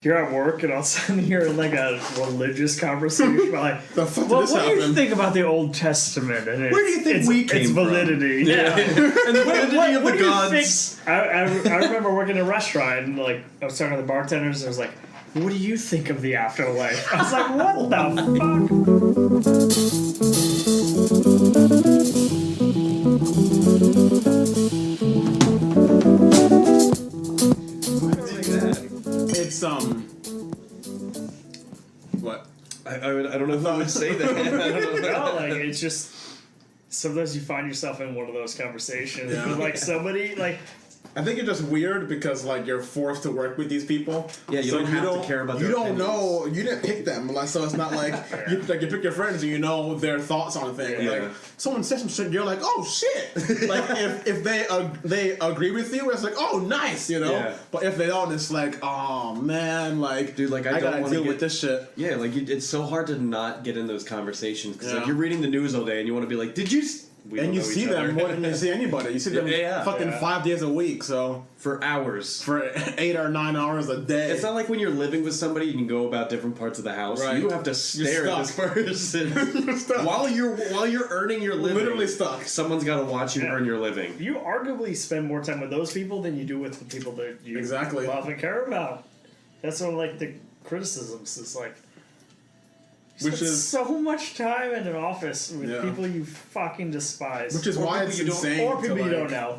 you're at work and all of a sudden you're in like a religious conversation about like, The fuck did well, this what do you happen? think about the Old Testament? And Where do you think we came its from? validity? Yeah. And the validity of What the do you gods. think? I remember working in a restaurant and like I was talking to the bartenders and I was like, what do you think of the afterlife? I was like, what It's what? I don't know if I would say that. I don't know. No, like it's just sometimes you find yourself in one of those conversations Yeah. with like somebody like I think it's just weird because like you're forced to work with these people. Yeah, you don't have to care about You their don't opinions. know. You didn't pick them, like so. It's not like you pick your friends and you know their thoughts on things. Yeah. Like someone says some shit, you're like, oh shit. Like if they agree with you, it's like, oh nice, you know. Yeah. But if they don't, it's like, oh man, like Dude, like, I don't gotta wanna deal get- with this shit. Yeah, like it's so hard to not get in those conversations because Yeah. like you're reading the news all day and you want to be like, did you? We And don't you know see each them other. more than you see anybody. You see them Yeah. fucking 5 days a week, so for hours. for 8 or 9 hours a day. It's not like when you're living with somebody, you can go about different parts of the house. Right. You have to stare at this person You're stuck. while you're earning your living. Literally stuck. Someone's got to watch you Yeah. earn your living. you arguably spend more time with those people than you do with the people that you Exactly. love and care about. That's one of like the criticisms is like you Which spend is- so much time in an office with Yeah. people you fucking despise. Which is Or why people it's you don't- insane. or people to, you like, don't know.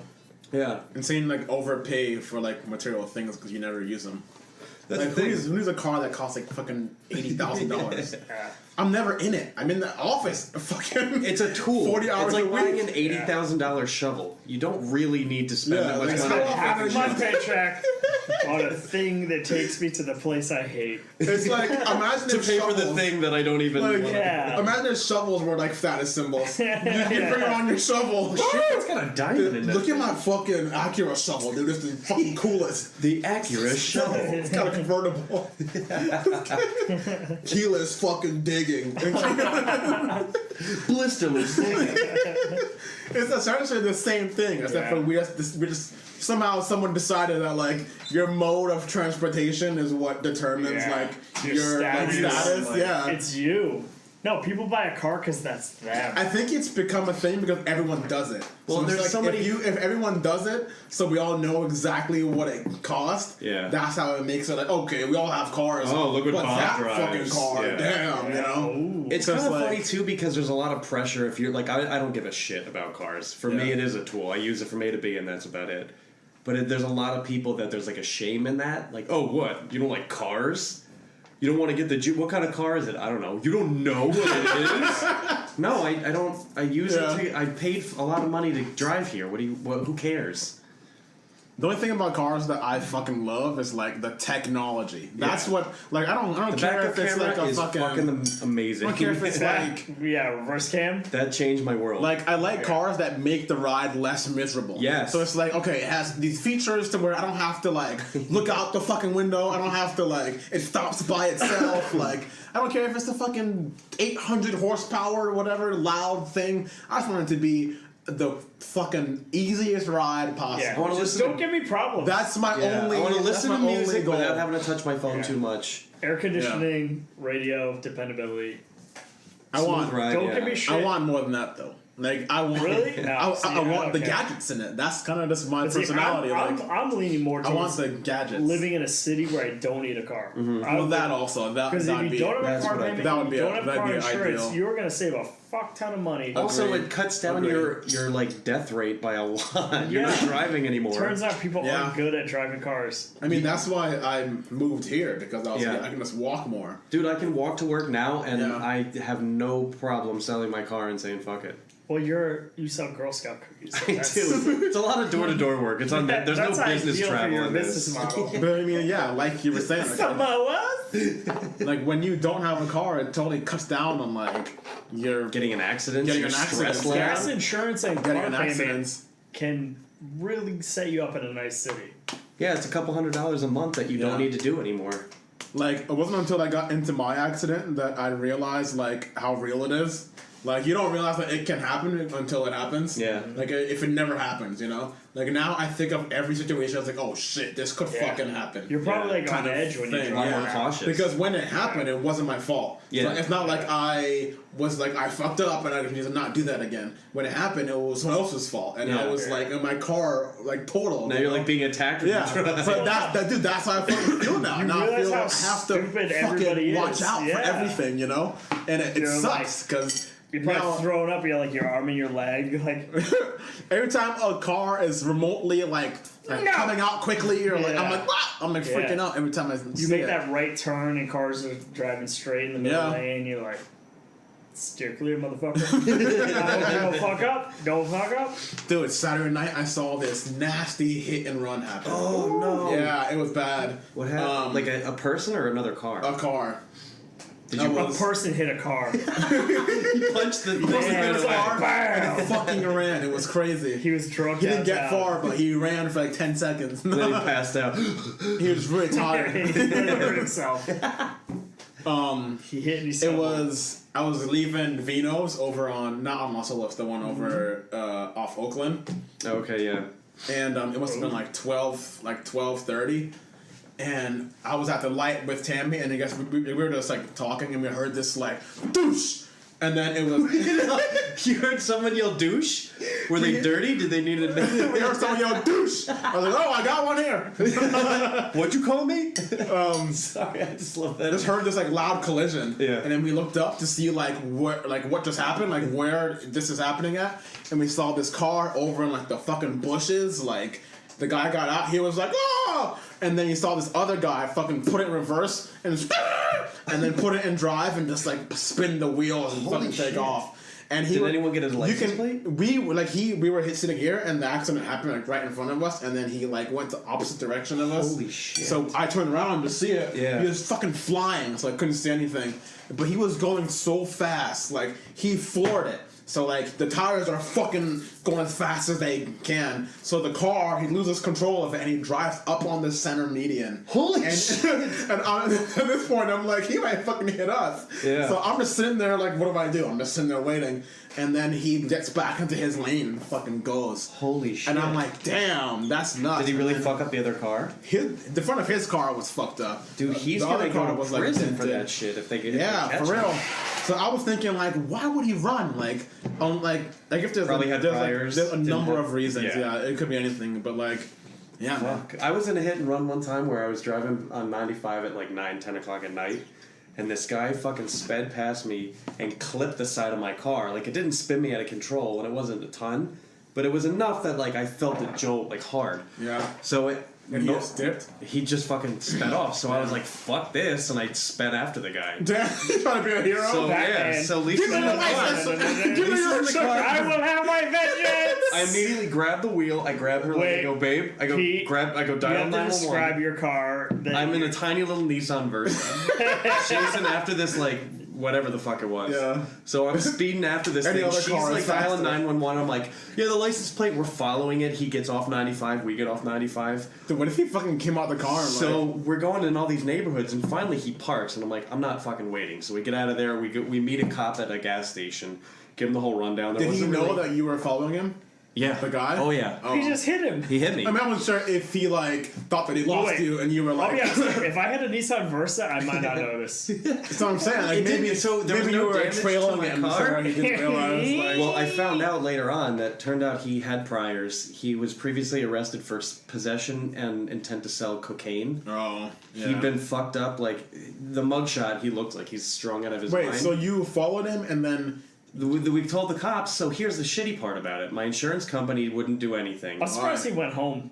Yeah, Insane, like overpay for like material things because you never use them. that's Like the thing. who needs a car that costs like fucking $80,000? Yeah. I'm never in it. I'm in the office. Fucking. It's a tool. 40 hours It's like a buying week. an $80,000 shovel. You don't really need to spend Yeah, that much like, money. how Half often of do my you- paycheck on a thing that takes me to the place I hate. It's like imagine to if pay for the shovels- thing that I don't even. Like, wanna- Yeah. Imagine if shovels were like status symbols. You bring on your shovel. Shit, it's got a diamond in Look it. at my fucking Acura shovel, dude. This is the fucking coolest. The Acura shovel. It's got a convertible. Keyless fucking digging. Blisterless. It's essentially the same thing, except for we just somehow someone decided that like your mode of transportation is what determines Yeah. like Your your like, status. status. Like, Yeah, It's you. No, people buy a car because that's them. I think it's become a thing because everyone does it. Well, so it's there's like somebody- if everyone does it, so we all know exactly what it costs. Yeah. That's how it makes it like okay, we all have cars. Oh, look what but Bob that drives. fucking car, Yeah. damn, you know. Ooh. It's So kind of it's like- funny too because there's a lot of pressure. If you're like, I don't give a shit about cars. For me, Yeah. it is a tool. I use it from A to B, and that's about it. But there's a lot of people that there's like a shame in that. Like, oh, what? You don't like cars? You don't want to get the what kind of car is it? I don't know. You don't know what it is? No, I don't. I use Yeah. it. I paid a lot of money to drive here. Who cares? The only thing about cars that I fucking love is like the technology. That's Yeah. what like I don't The care backup if it's camera like a is fucking amazing. I don't care if it's like Yeah, reverse cam. That changed my world. I like cars that make the ride less miserable. Yes. So it's like okay, it has these features to where I don't have to like look out the fucking window. I don't have to like it stops by itself. Like I don't care if it's the fucking 800 horsepower or whatever loud thing. I just want it to be the fucking easiest ride possible. Yeah, I wanna just listen don't to- give me problems. That's my yeah, only. I want to that's listen to my only music goal. without having to touch my phone Yeah. too much. air conditioning, radio, dependability. I want. Smooth ride, Don't yeah. give me shit. I want more than that though. Like I want. Really? No, I see, I I want don't the care. gadgets in it. That's kind of just my But see, personality. I'm leaning more I want towards the gadgets. living in a city where I don't need a car. Well, that also. Because if That'd you be. don't have a that's car what I payment, think. That would be you a- don't have that'd car be insurance, ideal. you're going to save a fuck ton of money. Also, Agreed. it cuts down Agreed. your like death rate by a lot. You're Yeah. not driving anymore. Turns out people Yeah. aren't good at driving cars. I mean, that's why I moved here because Yeah. I can just walk more. Dude, I can walk to work now, and Yeah. I have no problem selling my car and saying fuck it. Well, you sell Girl Scout cookies. So I that's, do. It's a lot of door-to-door work. It's on. There's no that's business ideal travel for your in business this. model. But I mean, yeah, like you were saying, like What? when you don't have a car, it totally cuts down on like your Getting an accident, Getting your an stress accident, level. Gas insurance and getting car in payment accidents. can really set you up in a nice city. Yeah, it's a couple $100 a month that you Yeah. don't need to do anymore. Like it wasn't until I got into my accident that I realized like how real it is. Like you don't realize that it can happen until it happens. Yeah. Like if it never happens, you know. Like now I think of every situation. I was like, oh shit, this could Yeah. fucking happen. You're probably like kind on of edge when you thing, drive yeah. around. Cautious. Because when it happened, it wasn't my fault. Yeah. So it's not like I was like I fucked up and I need to not do that again. When it happened, it was someone else's fault, and Yeah. I was like in my car, like totaled. Now you're like being attacked. When Yeah, you drive. but dude, that's how I fucking feel now. You Now I realize feel how I have to stupid everybody fucking watch is. out for Yeah. everything, you know. And it You're sucks because You're probably throwing up. You're like your arm and your leg. Like every time a car is remotely like No. coming out quickly, or like I'm Yeah. like, what? I'm like freaking Yeah. out every time I you see make it. that right turn and cars are driving straight in the middle Yeah. lane. You're like, steer clear, motherfucker. Don't fuck up. Don't fuck up. Dude, Saturday night I saw this nasty hit and run happen. Oh no. Yeah, it was bad. What happened? Like a person or another car? A car. Did that you A was- person hit a car. punch the Must have thing been out a of the car. way? Bam! Fucking ran. It was crazy. He was drunk. He didn't get downtown. far, but he ran for like 10 seconds. Then he passed out. He was really he tired. really hurt himself. He hit and he It was I was leaving Vino's over on not on Muscle Lift, the one over off Oakland, Okay, yeah. and it must have been like 12:30, and I was at the light with Tammy, and I guess we were just like talking, and we heard this like douche, and then it was You heard someone yell douche? Were they dirty? Did they need we a... heard someone yell douche. I was like, oh, I got one here. What'd you call me? Sorry, I just love that. Just heard this like loud collision, Yeah. and then we looked up to see like what just happened, like where this is happening at, and we saw this car over in like the fucking bushes. Like the guy got out, he was like, oh, and then you saw this other guy fucking put it in reverse and just, and then put it in drive and just like spin the wheels and Holy fucking take shit. off. And he Did wa- anyone get his you license can, plate? we were sitting here and the accident happened like right in front of us, and then he like went the opposite direction of us. Holy shit. So I turned around to see it. Yeah. He was fucking flying, so I couldn't see anything. But he was going so fast, like he floored it. So like the tires are fucking going as fast as they can. So the car, he loses control of it and he drives up on the center median. Holy and, shit. And at this point, I'm like, he might fucking hit us. Yeah. So I'm just sitting there like, what do I do? I'm just sitting there waiting. And then he gets back into his lane and fucking goes. Holy shit. And I'm like, damn, that's nuts. Did he really And then fuck up the other car? the front of his car was fucked up. Dude, he's The gonna other car go to was, like, prison for dented. that shit if they get Yeah, if they catch for real. him. So I was thinking, like, why would he run? Like, on like if there's Probably had there's, priors, there's a didn't number have- of reasons. yeah. Yeah. It could be anything, but like, yeah, man. Fuck. I was in a hit and run one time where I was driving on 95 at like 9, 10 o'clock at night, and this guy fucking sped past me and clipped the side of my car. Like, it didn't spin me out of control, and it wasn't a ton, but it was enough that like I felt it jolt like hard. Yeah. So it. And he just dipped. He just fucking sped off, so I was like, "Fuck this," and I sped after the guy. Damn, you trying to be a hero? So Batman. yeah, so Lisa Give me in your the car. license. Give me your Lisa in the car. I will have my vengeance. I immediately grab the wheel. I grab her leg. I Wait, go, babe. I go Pete, grab. I go You dial have to 911. describe your car. that I'm in a you're- tiny little Nissan Versa, chasing after this like whatever the fuck it was. Yeah. So I'm speeding after this Any thing. other She's car like is dialing faster. 911. I'm like, yeah, the license plate. We're following it. He gets off 95. We get off 95. Dude, what if he fucking came out the car and So like, we're going in all these neighborhoods, and finally he parks, and I'm like, I'm not fucking waiting. So we get out of there. We meet a cop at a gas station. Give him the whole rundown. There did he wasn't know really- that you were following him? Yeah. The guy? Oh yeah. Oh. He just hit him. He hit me. I mean, I wasn't sure if he like thought that he lost Wait. you and you were I'll like, be honest. If I had a Nissan Versa, I might not notice. that's what I'm saying. Like It didn't- maybe so there was maybe no you were damage to trailing my him, car? so he didn't realize. Like, Well, I found out later on that turned out he had priors. He was previously arrested for possession and intent to sell cocaine. oh, yeah. He'd been fucked up. Like the mugshot, he looked like he's strung out of his Wait, mind. so you followed him and then We told the cops. So here's the shitty part about it: my insurance company wouldn't do anything. I'm surprised he went home.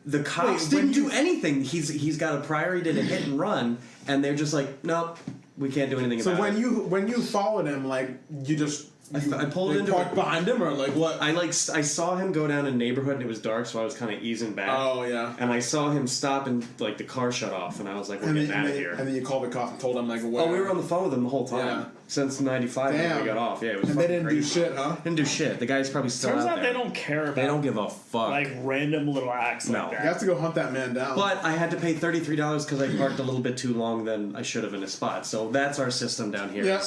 The cops Wait, when didn't do anything. He's got a prior. He did a hit and run, and they're just like, nope, we can't do anything so about it. when you followed him, like you just I pulled like, into parked a- behind him or like what? I saw him go down a neighborhood and it was dark, so I was kind of easing back. Oh yeah. And I saw him stop and like the car shut off, and I was like, "We're And getting then, out and, of then, here." and then you called the cops and told them like where? Oh, we were on the phone with him the whole time Yeah. since '95 when Damn. we got off. Yeah, it was. And they fucking didn't crazy. do shit, huh? Didn't do shit. The guy's probably still Turns out out there. they don't care about They don't give a fuck. like random little acts No. like You that. have to go hunt that man down. But I had to pay $33 because I parked a little bit too long than I should have in a spot. So that's our system down here. Yeah.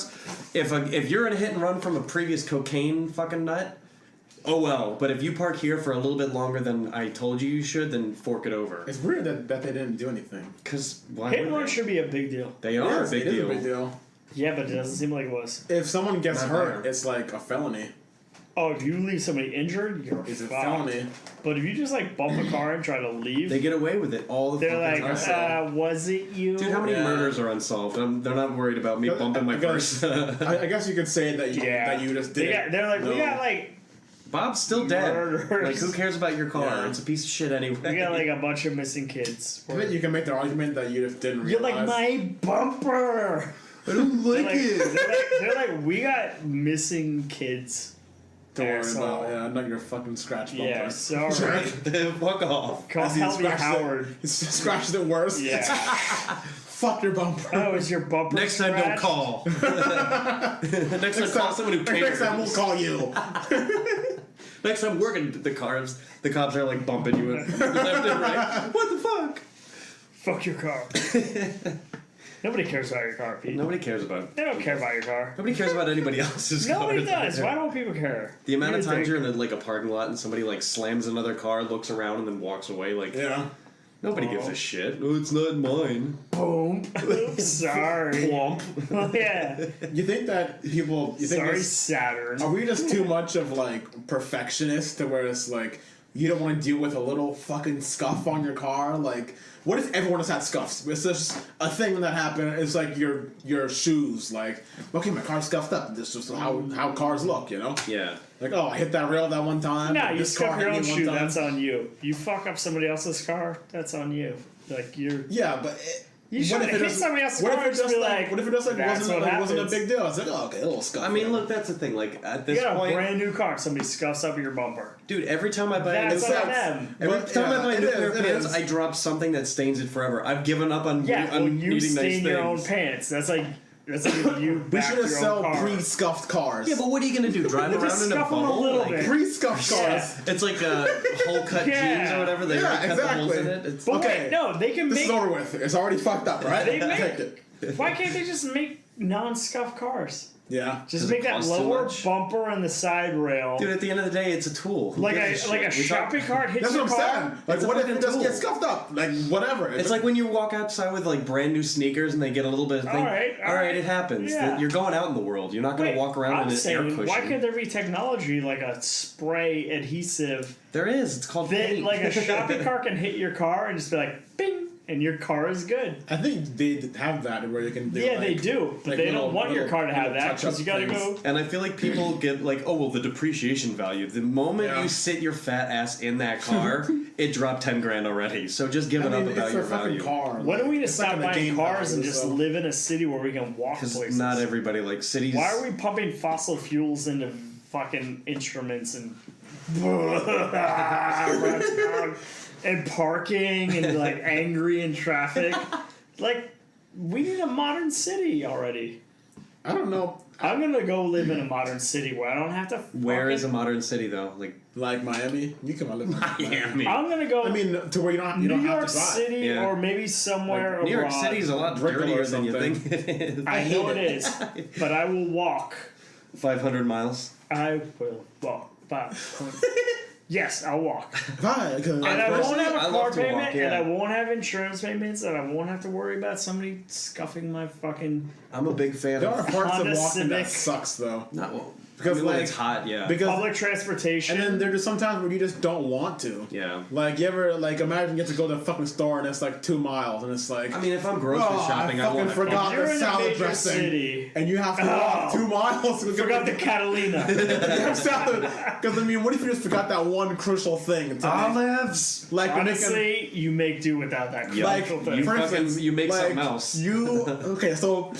If you're in a hit and run from a previous cocaine fucking nut, oh well. But if you park here for a little bit longer than I told you should, then fork it over. It's weird that they didn't do anything. Because why Hit and would run they? should be a big deal. They are Yes, a big it is deal. a big deal. Yeah, but it doesn't seem like it was. If someone gets Not hurt, there. it's like a felony. Oh, if you leave somebody injured, you're It's a fucked. felony. But if you just like bump a car and try to leave, They get away with it all the they're fucking like, time. was it you? Dude, how many Yeah. murders are unsolved? They're not worried about me bumping my I guess- purse. I guess you could say that you Yeah. that you just did. They're like, we No. got like Bob's still dead. Murders. Like, who cares about your car? Yeah. It's a piece of shit anyway. we got like a bunch of missing kids. I bet you can make the argument that you just didn't You're realize. like my bumper. I don't They're like like, it. they're like, we got missing kids. Don't worry Asshole. about yeah, not your fucking scratch bumper. Yeah, sorry. Fuck off. Call As he Helmy scratched Howard. It, he scratched it worse. Yeah. Fuck your bumper. Oh, is your bumper Next time, don't scratched? call. Next time, call someone who cares. Next time we'll call you. Next time, we're gonna the cars. The cops are like bumping you left and right. What the fuck? Fuck your car. Nobody cares about your car, Pete. Nobody cares about. They don't care about your car. Nobody cares about anybody else's car. Nobody does. Why don't people care? The amount What of do you times think? you're in like a parking lot and somebody like slams another car, looks around, and then walks away. Like Yeah. nobody gives a shit. Oh, it's not mine. Boom. Oops, sorry. Womp. Yeah. You think that people? You think Sorry, this- Saturn. Are we just too much of like perfectionists to where it's like you don't want to deal with a little fucking scuff on your car? Like, what if everyone just had scuffs? It's just a thing that happened. It's like your shoes. Like, okay, my car's scuffed up. This is just how cars look, you know? Yeah. Like, oh, I hit that rail that one time. No, you this car scuff your hit own me one shoe. time. That's on you. You fuck up somebody else's car. That's on you. Like you're. Yeah, but You should what if hit it doesn't- somebody else's what car if it and just just be like, like, what if it just like "That's wasn't what like, wasn't a happens." big deal? It's like, oh, okay, a little scuff. I mean, look, that's the thing. Like at this You got a point, brand new car. Somebody scuffs up your bumper. dude, every time I buy a new That's It's on like- them. Every But, time I yeah, buy a it new is, pair of it pants, is. I drop something that stains it forever. I've given up on, Yeah, well, on you needing stain nice your own things. pants. That's like you We back should your have own sell car. pre-scuffed cars. Yeah, but what are you gonna do? Drive around Just in a scuff 'em a bubble? little Like, bit. pre-scuffed Yeah. cars. It's like hole cut Yeah. jeans or whatever. They Yeah, like, cut the holes in exactly. it. It's, But Okay. wait, no, they can This make. is over with. It's already fucked up, right? They make- Take it. Why can't they just make non-scuff cars? Yeah. Just 'Cause make it that costs too lower much. bumper and the side rail. dude, at the end of the day, it's a tool. Who like gives a shit? We talk- shopping cart hits That's your what I'm car. saying. Like, It's a what if fucking it just tool. gets scuffed up? Like, whatever. It's like when you walk outside with like brand new sneakers and they get a little bit of thing. All right, it happens. yeah. You're going out in the world. You're not going Wait, to walk around I'm in an air saying, cushion. why can't there be technology like a spray adhesive There is. It's called that paint. like a shopping cart can hit your car and just be like, bing, and your car is good. I think they have that where you can do Yeah, like, they do, but like they little- don't want your little- car to have little that because touch-up you got to things. go. And I feel like people get like, oh well, the depreciation value. The moment Yeah. you sit your fat ass in that car, it dropped 10 grand already. So just give I it mean, up it's about a your fucking value. car. When are we to It's not stop gonna buying gain cars value, and just so- live in a city where we can walk Because places? not everybody like cities. Why are we pumping fossil fuels into fucking instruments and and parking and like angry in traffic? Like, we need a modern city already. I don't know. I'm gonna go live in a modern city where I don't have to. Where is a fucking- modern city though? Like Like Miami, you can live in Miami. I'm gonna go. I mean, to where you don't New have York to drive. City Yeah. or maybe somewhere New York abroad. City is a lot Brickell or dirtier than you something. think it is. I know it is, but I will walk. 500 miles. I will walk. But yes, I'll walk. Right, 'cause- And I won't personally, have I a love car to walk, payment, and yeah. I won't have insurance payments, and I won't have to worry about somebody scuffing my fucking. I'm a big fan there are of. parts Honda of walking that Civic. sucks though. Not well. Because, I mean, when like- it's hot, yeah. Because Public transportation. and then there's just sometimes where you just don't want to. yeah. Like you ever like imagine you get to go to the fucking store and it's like 2 miles and it's like I mean, if I'm grocery oh, shopping, I I fucking want forgot You're the in a salad major dressing city. and you have to walk Oh. 2 miles to Forgot the Catalina. because I mean, what if you just forgot that one crucial thing? To make, olives. like you're making, Honestly, you make do without that Yeah. like crucial thing. You for fucking- instance, you make like, something else. You okay? So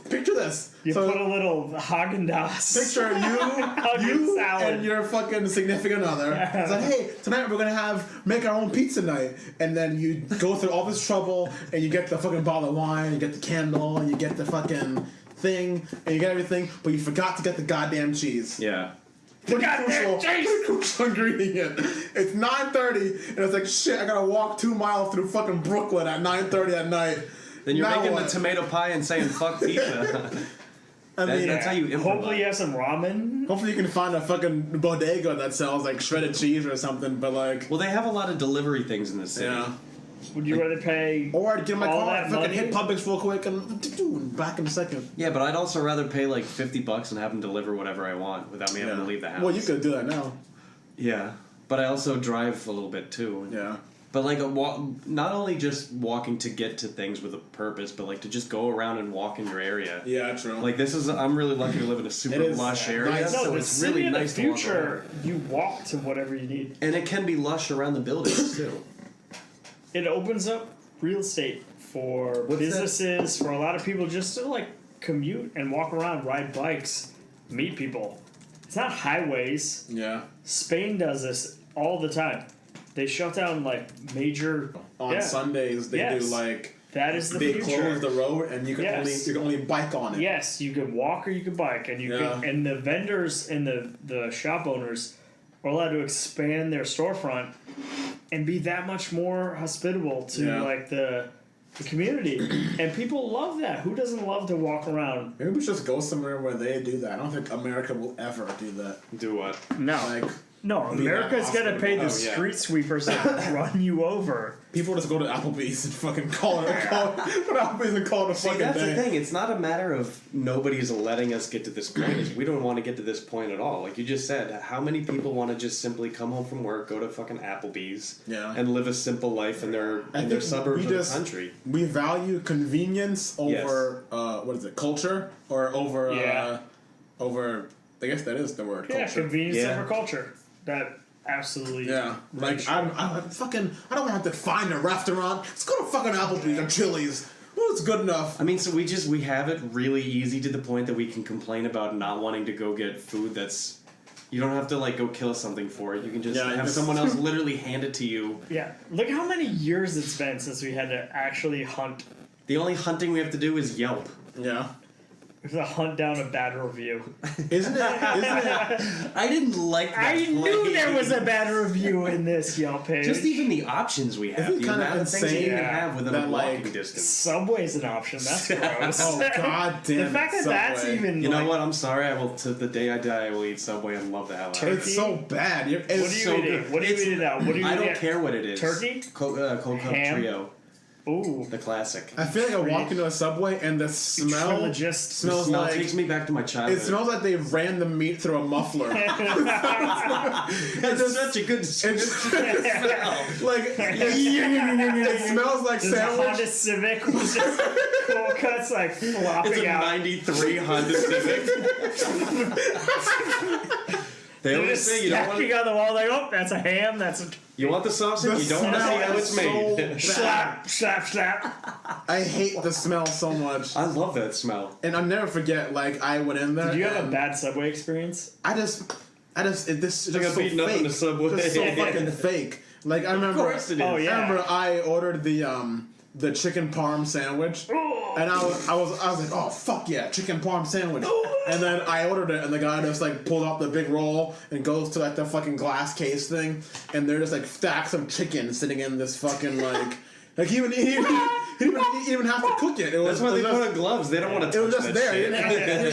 picture this. You so put a little Haagen Dazs. picture Haagen you salad. and your fucking significant other. It's like, hey, tonight we're gonna make our own pizza night, and then you go through all this trouble, and you get the fucking bottle of wine, you get the candle, and you get the fucking thing, and you get everything, but you forgot to get the goddamn cheese. Yeah. Pretty goddamn cheese! crucial ingredient. It's 9:30, and it's like shit. I gotta walk 2 miles through fucking Brooklyn at 9:30 at night. Then you're Now making what? the tomato pie and saying fuck pizza. That's how you improvise. Hopefully you have some ramen. Hopefully you can find a fucking bodega that sells like shredded cheese or something, but like, Well, they have a lot of delivery things in the city. yeah. Would you rather pay Or I'd get in my all car, that fucking money? hit Publix real quick, and back in a second. Yeah, but I'd also rather pay like $50 and have them deliver whatever I want without me having to leave the house. Well, you could do that now. Yeah, but I also drive a little bit too. Yeah. But like not only just walking to get to things with a purpose, but like to just go around and walk in your area. Yeah, true. Like I'm really lucky to live in a super It is lush area, nice. No, so the it's city really of the nice to walk future, around. you walk to whatever you need. And it can be lush around the buildings too. It opens up real estate for What's that? businesses, for a lot of people just to like commute and walk around, ride bikes, meet people. It's not highways. Yeah. Spain does this all the time. They shut down like major On yeah, Sundays they Yes. do like that is the they future. close the road and you can Yes. only bike on it. Yes, you could walk or you could bike, and you Yeah. can, and the vendors and the shop owners are allowed to expand their storefront and be that much more hospitable to Yeah. like the community, and people love that. Who doesn't love to walk around? Maybe we should just go somewhere where they do that. I don't think America will ever do that. Do what? No, Like no, be that America's gonna pay the hospitable. Oh, yeah. street sweepers to run you over. people just go to Applebee's and fucking call it go to Applebee's and call it a See, fucking that's day. the thing. It's not a matter of nobody's letting us get to this point. Is we don't want to get to this point at all. Like you just said, how many people want to just simply come home from work, go to fucking Applebee's, Yeah. and live a simple life in their I in their think suburbs we of the just- country? We value convenience over what is it, culture, or over Yeah. over. I guess that is the word. Yeah, culture. convenience Yeah. over culture. That absolutely. Yeah, like I'm fucking. I don't have to find a restaurant. Let's go to fucking Applebee's or Chili's. Well, it's good enough. I mean, so we have it really easy to the point that we can complain about not wanting to go get food that's. You don't have to like go kill something for it. You can just Yeah, you have just- someone else literally hand it to you. Yeah, look how many years it's been since we had to actually hunt. The only hunting we have to do is Yelp. Yeah, We have to hunt down a bad review. isn't it? I didn't like that. I knew play. there was a bad review in this Yelp page. Just even the options we have, Isn't it the kinda amount of things that you insane can have within a that, walking like, distance. Subway's an option. That's gross. Oh god damn! The fact that Subway. that's even You know like, what? I'm sorry. I will. To the day I die, I will eat Subway and love the hell out of it. It's so bad. It's What are you so eating? good. What are you It's- eating now? What are you I eating? don't care what it is. Turkey? Cold Cup Ham? Trio, Ooh. the classic. I feel like I walk into a Subway and the smell Trilogist. The smells smell like takes me back to my childhood. it smells like they ran the meat through a muffler. It's such a good smell. Like it smells like There's a Honda sandwich. Civic with just cool cuts like flopping It's a out. '93 Honda Civic. They They're always just say you don't stacking want on the wall like, oh, that's a ham, that's a you want the sausage. The You don't want to see smell how is it's made. so slap, slap, slap. I hate the smell so much. I love that smell. And I'll never forget, like, I went in there. Did you have a and bad Subway experience? this is like just I'm beating so up in fake. the Subway. Just so fucking fake. Like, I remember. Of course it is. Oh, yeah. I remember I ordered the chicken parm sandwich. And I was like, oh fuck yeah, chicken parm sandwich. And then I ordered it, and the guy just like pulled out the big roll and goes to like the fucking glass case thing, and they're just like stacks of chicken sitting in this fucking like he didn't even have to cook it. It was, That's why they it was put just, on gloves. They don't want to it was touch just that there. He shit.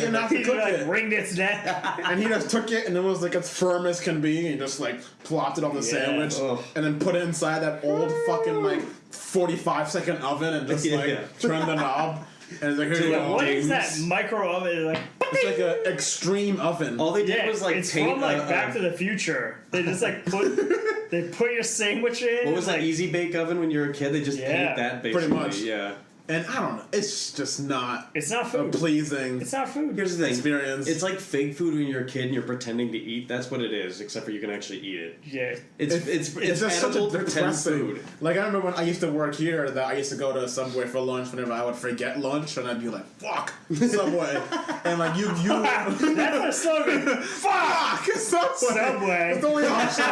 didn't have to He cook like it. wringed its neck. And he just took it, and it was like as firm as can be. And he just like plopped it on the sandwich, Ugh. and then put it inside that old fucking like 45-second oven, and just like Yeah. turn the knob. And it's like, here you Like, go. what is that micro oven? Like, It's like an extreme oven. All they did yeah, was like it's paint. from like Back to the Future. They just like put your sandwich in. What was that like, Easy Bake Oven when you were a kid? They just Yeah, paint that basically. pretty much. Yeah. And I don't know, it's just not It's not a food. pleasing It's not food. Here's the thing. experience. It's like fake food when you're a kid and you're pretending to eat. That's what it is, except for you can actually eat it. Yeah. It's just such a edible pretend depressing food. Like I remember when I used to work here, that I used to go to Subway for lunch whenever I would forget lunch, and I'd be like, "Fuck Subway," and like you That's the slogan. Fuck! fuck Subway. Subway. It's the only option.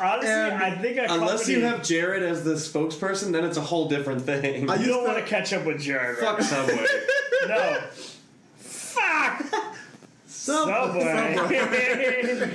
Honestly, And I think a Unless company, you have Jared as the spokesperson, then it's a whole different thing. I you used don't to- want to catch up with Jared. right? Fuck Subway. No. Fuck! Subway.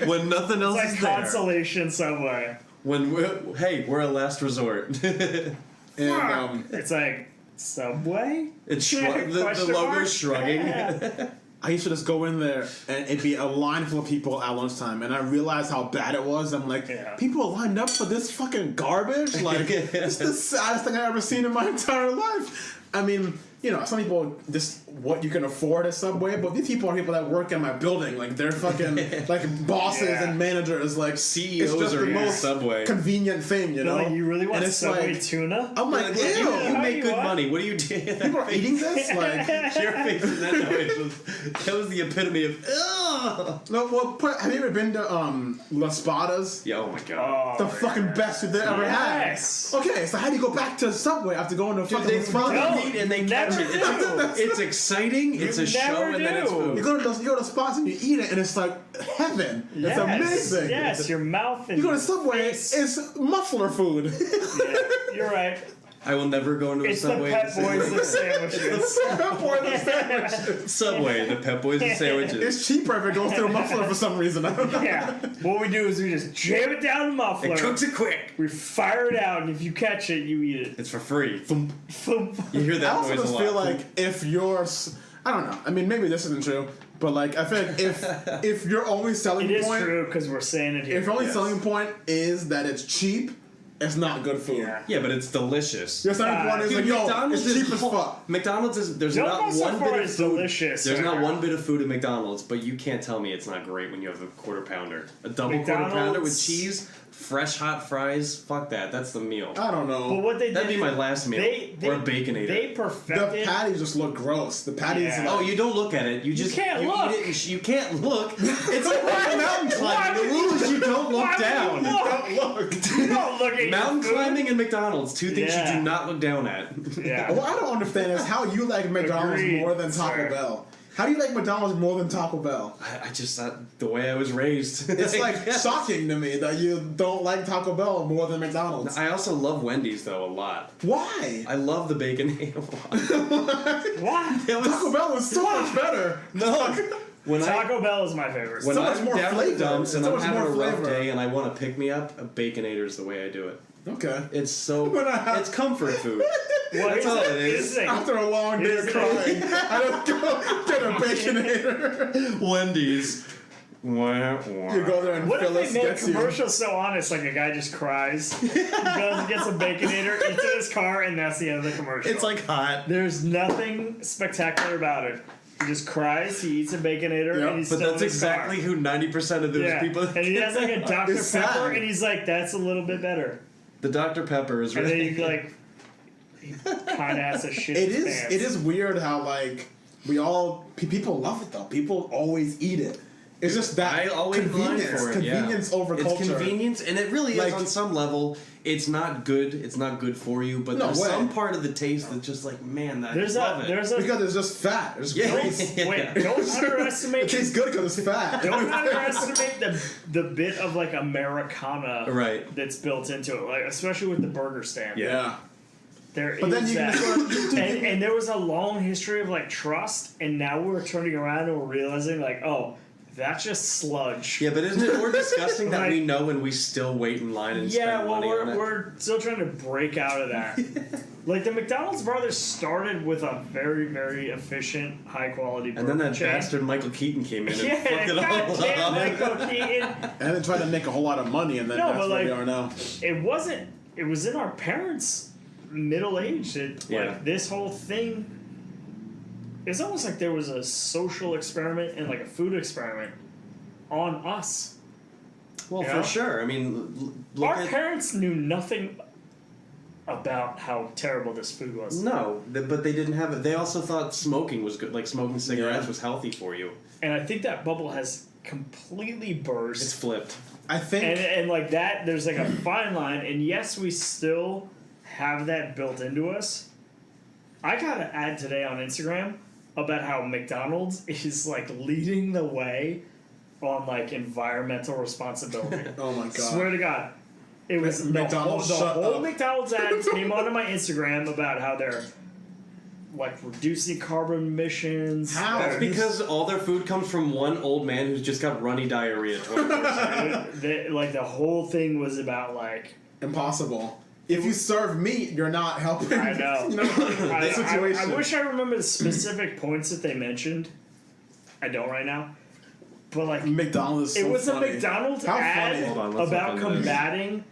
When nothing else It's like is there. consolation Subway. We're a last resort. And It's like Subway? It's the Question logo's mark? shrugging. I used to just go in there and it'd be a line full of people at lunchtime, and I realized how bad it was. I'm like, Yeah. people lined up for this fucking garbage? Like, it's the saddest thing I've ever seen in my entire life. I mean, you know, some people just what you can afford at Subway, but these people are people that work in my building. Like, they're fucking like bosses Yeah. and managers. Like, CEOs it's just are the in most Subway. convenient thing, you know? Like, you really want And it's Subway like, tuna? I'm like, You ew. How make you good what? money. What are you doing? People are eating this? Like, Your face in that noise that was the epitome of ugh. no, well, have you ever been to Las Spadas? Yeah, oh my god. The fucking best food they ever had. Yes. Okay, so how do you go back to Subway after going to Dude, fucking they Las run Spadas? No, the meat and they you catch never it. do. It's exciting. It's a show, never and then it's do. food. You go to spots and you eat it, and it's like heaven. Yes. It's amazing. Yes, your mouth and You go to Subway, face. it's muffler food. Yeah, you're right. I will never go into a It's the Subway. Pet Boys of sandwiches. Subway, the Pep Boys and sandwiches. It's cheaper if it goes through a muffler for some reason. I don't know. Yeah. What we do is we just jam it down the muffler. It cooks it quick. We fire it out, and if you catch it, you eat it. It's for free. Thump. You hear I that also noise a just lot. feel like if you're, I don't know. I mean, maybe this isn't true, but like I feel like if your only selling It is point, true because we're saying it here. if your only Yes. selling point is that it's cheap, it's not good food. Yeah. yeah, but it's delicious. Your selling point is Dude, like, yo, McDonald's it's is cheap as fuck. McDonald's is there's Don't not go so one far bit of as food. delicious. There's not Sarah. one bit of food at McDonald's, but you can't tell me it's not great when you have a quarter pounder, a double quarter pounder with McDonald's- cheese, fresh hot fries. Fuck that. That's the meal. I don't know. But what they That'd did, be my last meal. Or a Baconator. They The perfected. patties just look gross. The patties. Yeah. Oh, you don't look at it. You just can't you look. Eat it and you can't look. It's like mountain Why climbing. The would rule is you don't look Why would down. you look? You don't look at Mountain your food. climbing and McDonald's, two things Yeah. you do not look down at. Yeah. What I don't understand is how you like McDonald's Agreed, more than Taco sir. Bell. How do you like McDonald's more than Taco Bell? I just the way I was raised. It's like shocking to me that you don't like Taco Bell more than McDonald's. I also love Wendy's though a lot. Why? I love the Baconator a lot. What? It was- Taco Bell is so much better. No. When Taco Bell is my favorite. So much I'm more down flavor. in the dumps and So I'm much having a more rough flavor. day and I want to pick me up, a Baconator is the way I do it. Okay. It's so When I- it's comfort food. What That's is all it? it is. Is it? After a long day of Is it- crying, I just go get a Baconator. Wendy's. Wah, wah. You go there and What if Phyllis they made gets you. commercials so honest, like a guy just cries, he goes and gets a Baconator, eats in his car, and that's the end of the commercial. It's like hot. There's nothing spectacular about it. He just cries, he eats a Baconator, Yep, and he's But still that's in his exactly car. who 90% of those Yeah. people. And he has like a Dr. It's Pepper, sad. and he's like, that's a little bit better. The Dr. Pepper is And then really. he like, he kind of has to shit It his is. pants. It is weird how like we all people love it though. People always eat it. It's just that I always blind convenience. for it. Convenience yeah. over it's culture. convenience, and it really Like- is on some level. It's not good. It's not good for you. But No there's way. some part of the taste that's just like, man, I There's love a, it. there's a, Because it's just fat. It's Yeah. gross. wait, don't It underestimate tastes good because it's fat. Don't underestimate the bit of like Americana Right. that's built into it, like especially with the burger stand. Yeah. There But then is you can that. sort of- and there was a long history of like trust, and now we're turning around and we're realizing like, oh, that's just sludge. Yeah, but isn't it more disgusting that Like- we know and we still wait in line and Yeah, spend well, money on it? we're still trying to break out of that. Like the McDonald's brothers started with a very, very efficient, high quality burger And then that chain. bastard Michael Keaton came in and Yeah, fucked it all goddamn up. Michael Keaton. And then try to make a whole lot of money, and then No, that's but, where like- we are now. It wasn't. It was in our parents' middle age. Yeah. Like this whole thing. It's almost like there was a social experiment and like a food experiment on us. Well, Yeah. for sure. I mean, look Our at parents knew nothing about how terrible this food was. no, but they didn't have it. They also thought smoking was good, like smoking cigarettes Yeah. was healthy for you. And I think that bubble has completely burst. It's flipped. I think. And like that, there's like a fine line. And yes, we still have that built into us. I got an ad today on Instagram about how McDonald's is like leading the way on like environmental responsibility. Oh my god. Swear to God. It was McDonald's, the shut whole up. McDonald's ad came onto my Instagram about how they're like reducing carbon emissions. How? That's because all their food comes from one old man who's just got runny diarrhea 24/7. Like the whole thing was about like Impossible. if you serve meat, you're not helping. I know. You know, the situation. I wish I remember the specific points that they mentioned. I don't right now. But like McDonald's. Is it so was funny. a McDonald's How ad funny. Hold on, let's about look into this. combating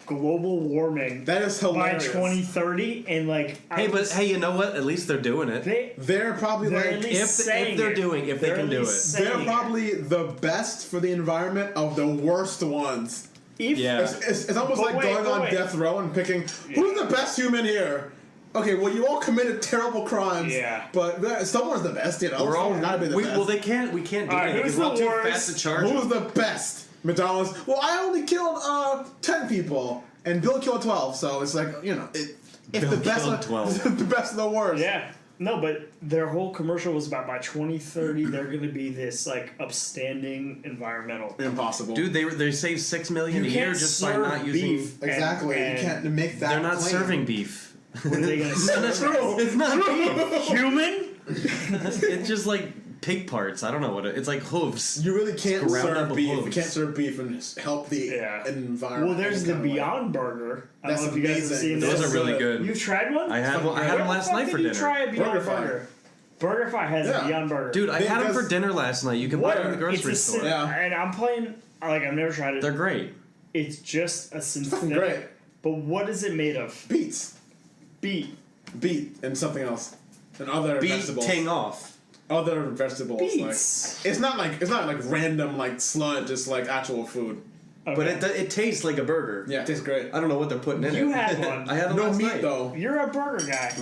global warming That is by hilarious. 2030, and like Hey, but hey, you know what? At least they're doing it. They're probably they're at like least if saying they're it. doing, if they They're can at do least it. they're saying probably the best for the environment of the worst ones. If, Yeah. It's almost But like wait, going but on wait. death row and picking who's the best human here. Okay, well, you all committed terrible crimes. Yeah. But someone's the best, you know. We're all Someone's gotta be the best. well, we can't do All right, anything. who's We're all the too worst? fast to charge. Who's the best? McDonald's. Well, I only killed 10 people, and Bill killed 12. So it's like, you know, if Bill the best, killed of, 12. the best of the worst. yeah. No, but their whole commercial was about by 2030 they're going to be this like upstanding environmental. Impossible. Dude, they save $6 million You a year can't just by serve not using. beef. Exactly. And you can't make that. They're not claim. serving beef. What are they going to serve? It's not beef. Human? It's just like pig parts. I don't know what it's like hooves. You really can't Ground serve up beef. You hooves. can't serve beef and help the Yeah. environment. Well, there's any the kind of way. Beyond Burger. I don't That's know if you guys have amazing. seen Those this. are really good. You've tried one? I had one. I Where had Where them the last fuck night did for you dinner. try a Beyond BurgerFi. Burger? BurgerFi has Yeah. a Beyond Burger. Dude, I They- had them for because- dinner last night. You can buy them in the grocery it's a store. Yeah. And I'm playing, like, I've never tried it. They're great. It's just a synthetic. great. But what is it made of? Beets, Beet. beet, and something else, and other vegetables. Beating off. Other vegetables. Beets. Like, it's not like random like sludge. It's like actual food. Okay. But it tastes like a burger. Yeah, it tastes great. I don't know what they're putting in it. You had one. I had them No last meat night. though. You're a burger guy.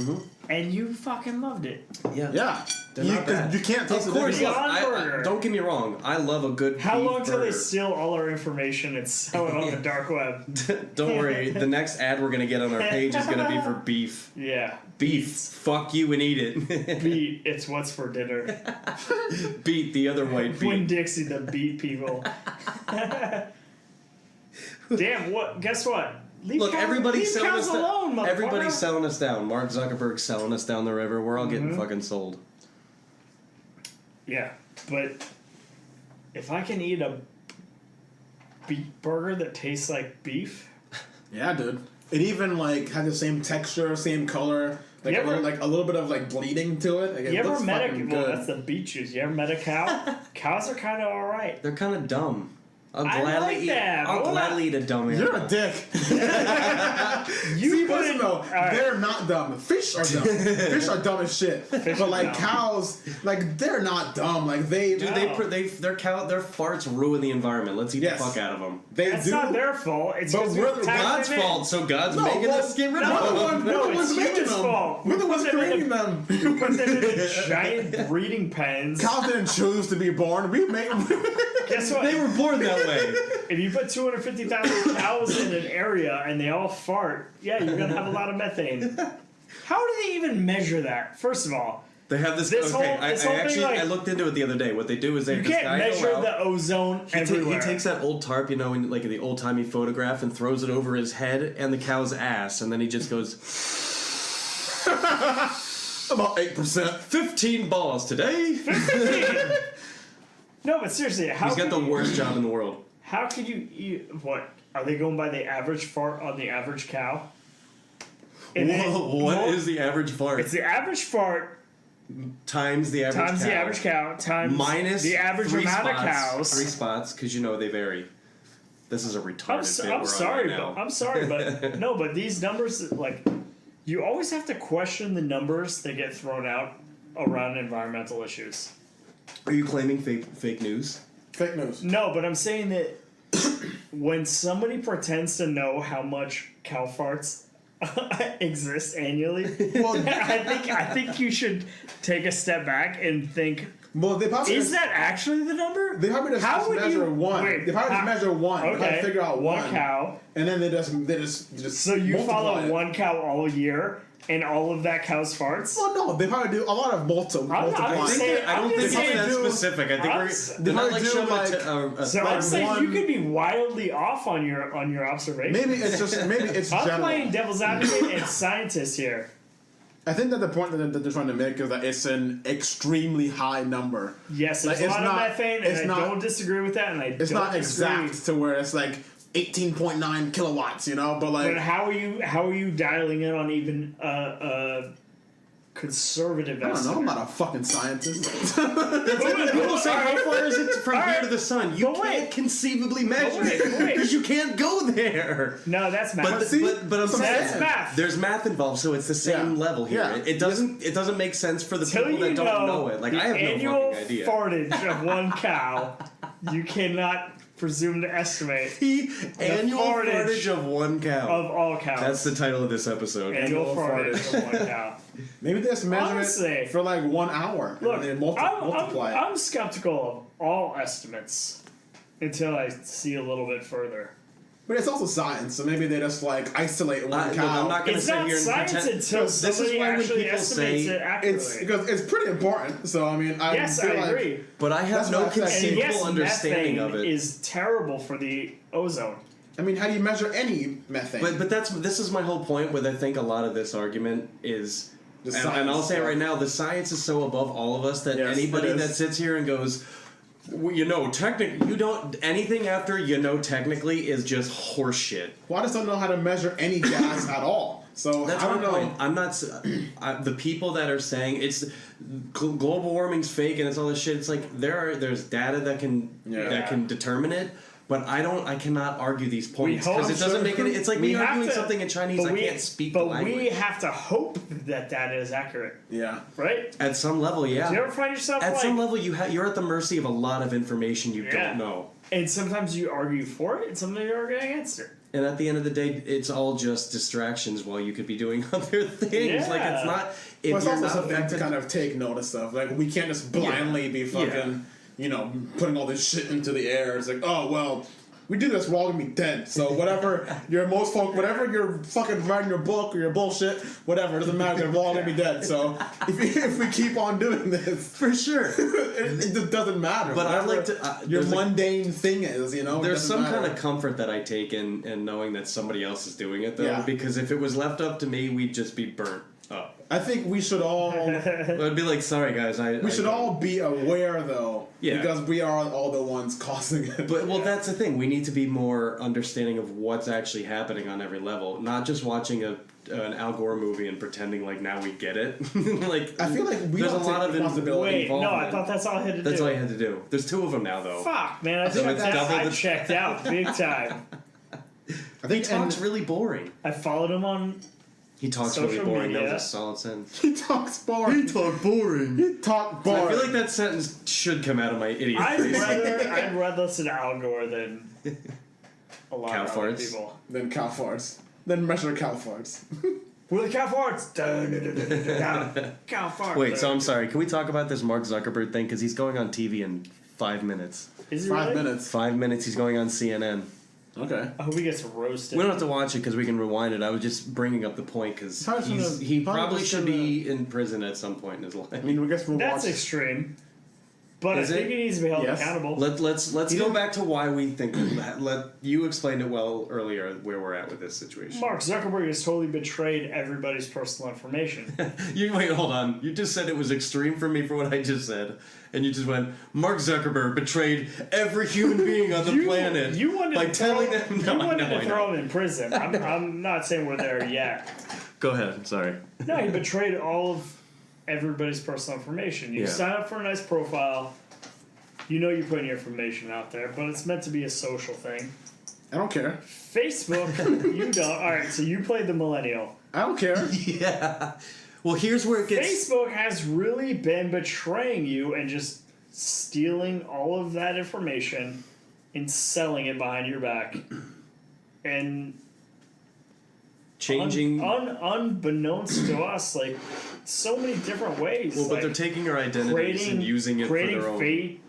And you fucking loved it. Yeah. Yeah, They're you, not bad. you can't taste Of the course, difference. Beyond look, Burger. don't get me wrong. I love a good How beef long till they burger. steal all our information and sell it on the dark web? Don't worry. The next ad we're gonna get on our page is gonna be for beef. Yeah. Beef. Fuck you and eat it. Beet. It's what's for dinner. Beat the other white Win beef. Dixie the beat people. Damn, what? Guess what? Leave Look, cows- everybody's leave selling cows us alone, down. motherfucker. Everybody's selling us down. Mark Zuckerberg's selling us down the river. We're all getting Mm-hmm. fucking sold. Yeah, but if I can eat a beef burger that tastes like beef, Yeah, dude. It even like had the same texture, same color, like You a little, ever- like a little bit of like bleeding to it. Like, it you ever looks met a fucking well? good. That's the beet juice. You ever met a cow? Cows are kind of all right. They're kind of dumb. I'll I gladly like eat. that. I'll Hold gladly eat a dumb animal. You're a dick. You See, put listen in- though, all right. they're not dumb. Fish are dumb. Fish are dumb as shit. Fish But are like dumb. cows, like they're not dumb. Like they, Dude, No. their farts ruin the environment. Let's eat Yes. the fuck out of them. they That's do. not their fault. It's But 'cause we're we the taxed God's them in. fault, so God's No, making well, us get rid no, of them. We're the No, ones it's making humans' them. fault. We're the ones Put them in creating a- them. You put them in giant breeding pens. Cows didn't choose to be born. We made. Guess what? They were born that way. If you put 250,000 cows in an area and they all fart, yeah, you're gonna have a lot of methane. How do they even measure that? First of all, They have this. This okay, whole- I this whole thing, actually like- I looked into it the other day. What they do is they you have this can't guy measure go out. the ozone He everywhere. takes that old tarp, you know, in like the old timey photograph, and throws it over his head and the cow's ass, and then he just goes, About 8%. 15 balls today. No, but seriously, how He's got could the you- worst job in the world. How could you eat? What are they going by the average fart on the average cow? And then- What is the average fart? It's the average fart Times the average times cow. the average cow times Minus the average 3 amount spots, of cows. 3 spots, because you know they vary. This is a retarded bit I'm we're sorry, on right but now. I'm sorry, but no, but these numbers, like, you always have to question the numbers that get thrown out around environmental issues. Are you claiming fake news? Fake news. No, but I'm saying that when somebody pretends to know how much cow farts exist annually, Well, I think you should take a step back and think: well, they probably is that actually the number? They probably just, How just would measure you- one. wait, they probably how- just measure one. They probably Okay, figure out one cow. and then they just. So you multiply follow it. one cow all year, and all of that cow's farts. Well, no, they probably do a lot of multiplying. just saying- I don't I'm think just it's saying- that do- specific. I think I'm we're s- they're not they like do, shoving like- So like I'm saying one- you could be wildly off on your observation. Maybe it's I'm general. playing devil's advocate and scientist here. I think that the point that they're trying to make is that it's an extremely high number. Yes, there's Like, a it's lot not- of methane, and it's I not- don't disagree with that, and I It's don't not disagree. exact to where it's like 18.9 kilowatts, you know. But like, But how are you dialing in on even conservative I don't know. estimate? I'm not a fucking scientist. People say, how far is it from here Alright. to the sun? You But wait. can't conceivably measure wait, it wait. because you can't go there. No, that's math. But, see, but I'm that's saying math. there's math involved, so it's the same Yeah. level here. Yeah. It doesn't make sense for the Till people you that don't know it. Like the I have no annual fucking idea. fartage of one cow, you cannot presume to estimate The annual fartage fartage of one cow. of all cows. That's the title of this episode. annual Annual fartage of one cow. Maybe they just measure Honestly. it for like 1 hour Look, and then I'm multiply it. I'm skeptical of all estimates until I see a little bit further. But it's also science, so maybe they just like isolate one Look, cow. I'm not gonna It's sit not here and science pretend. until This is somebody why when actually people estimates say it accurately. It's because it's pretty important. So I mean, I yes, feel I like, agree. But I have That's no why I said- And conceivable yes, understanding methane of it. is terrible for the ozone. I mean, how do you measure any methane? But this is my whole point with I think a lot of this argument is The and science I'll say it stuff. right now, the science is so above all of us that Yes, anybody it is. that sits here and goes, well, technically, you don't anything after technically is just horseshit. well, I just don't know how to measure any gas at all. So That's I my don't know. point. I'm not the people that are saying it's global warming's fake and it's all this shit. It's like there's data that can determine it. But I cannot argue these points hope because it doesn't so. make it. It's like We me have arguing to- something in Chinese. but I we- can't speak the But language. we have to hope that that is accurate, Yeah. right? At some level, yeah. Do you ever find yourself At like, some level, you're at the mercy of a lot of information you Yeah. don't know. and sometimes you argue for it, and sometimes you argue against it. And at the end of the day, it's all just distractions while you could be doing other things. Like Yeah. it's not. If Well, it's you're also not something to affected, kind of take notice of. Like we can't just blindly be fucking, putting all this shit into the air. It's like, oh well, we do this, we're all gonna be dead. So whatever whatever you're fucking writing your book or your bullshit, whatever, it doesn't matter. We're all gonna be dead. So if we keep on doing this, for sure. it just doesn't matter. But I'd Whatever like to. your There's a- mundane thing is, it There's doesn't some matter. kind of comfort that I take in knowing that somebody else is doing it, though. Yeah. Because if it was left up to me, we'd just be burnt up. I think we should all I'd be like, sorry guys, we should all be aware though, Yeah. because we are all the ones causing it. But that's the thing. We need to be more understanding of what's actually happening on every level, not just watching an Al Gore movie and pretending like now we get it. Like I feel like we there's don't a lot take of responsibility. Wait, no, I involvement. thought that's all I had to That's do. all you had to do. There's 2 of them now, though. Fuck, man, I think checked that's out. double I the- checked out big time. I think Talk's really boring. I followed him on. He talks Social really boring. That media. was a solid sentence. he talks boring. talk boring. He talk boring. I feel like that sentence should come out of my idiot I'd face. rather listen to Al Gore than a lot Cow of other farts. people. Then cow farts. Then measure cow farts. With the cow farts. Cow farts. Wait, so I'm sorry. Can we talk about this Mark Zuckerberg thing? Because he's going on TV in 5 minutes. Is he 5 really? minutes. 5 minutes. He's going on CNN. Okay. I hope he gets roasted. We don't have to watch it because we can rewind it. I was just bringing up the point because Probably shouldn't he have- probably probably just should shouldn't be in prison at some point in his life. I mean, we guess we'll That's watch. extreme. But Is I think it? he needs to be held Yes. accountable. Let's He go didn't- back to why we think. Let you explained it well earlier where we're at with this situation. Mark Zuckerberg has totally betrayed everybody's personal information. Wait, hold on. You just said it was extreme for me for what I just said, and you just went, Mark Zuckerberg betrayed every human being on the planet You wanted by to telling throw, them. you No, I wanted know, to I throw know. him in prison. I'm not saying we're there yet. Go ahead. Sorry. No, he betrayed all of everybody's personal information. You Yeah. sign up for a nice profile. You know you're putting your information out there, but it's meant to be a social thing. I don't care. Facebook, you don't. All right, so you played the millennial. I don't care. Yeah. Well, here's where it gets. Facebook has really been betraying you and just stealing all of that information and selling it behind your back. And Changing. unbeknownst to us, like so many different ways. Well, but like, they're taking your identities and using it for creating their own. fake.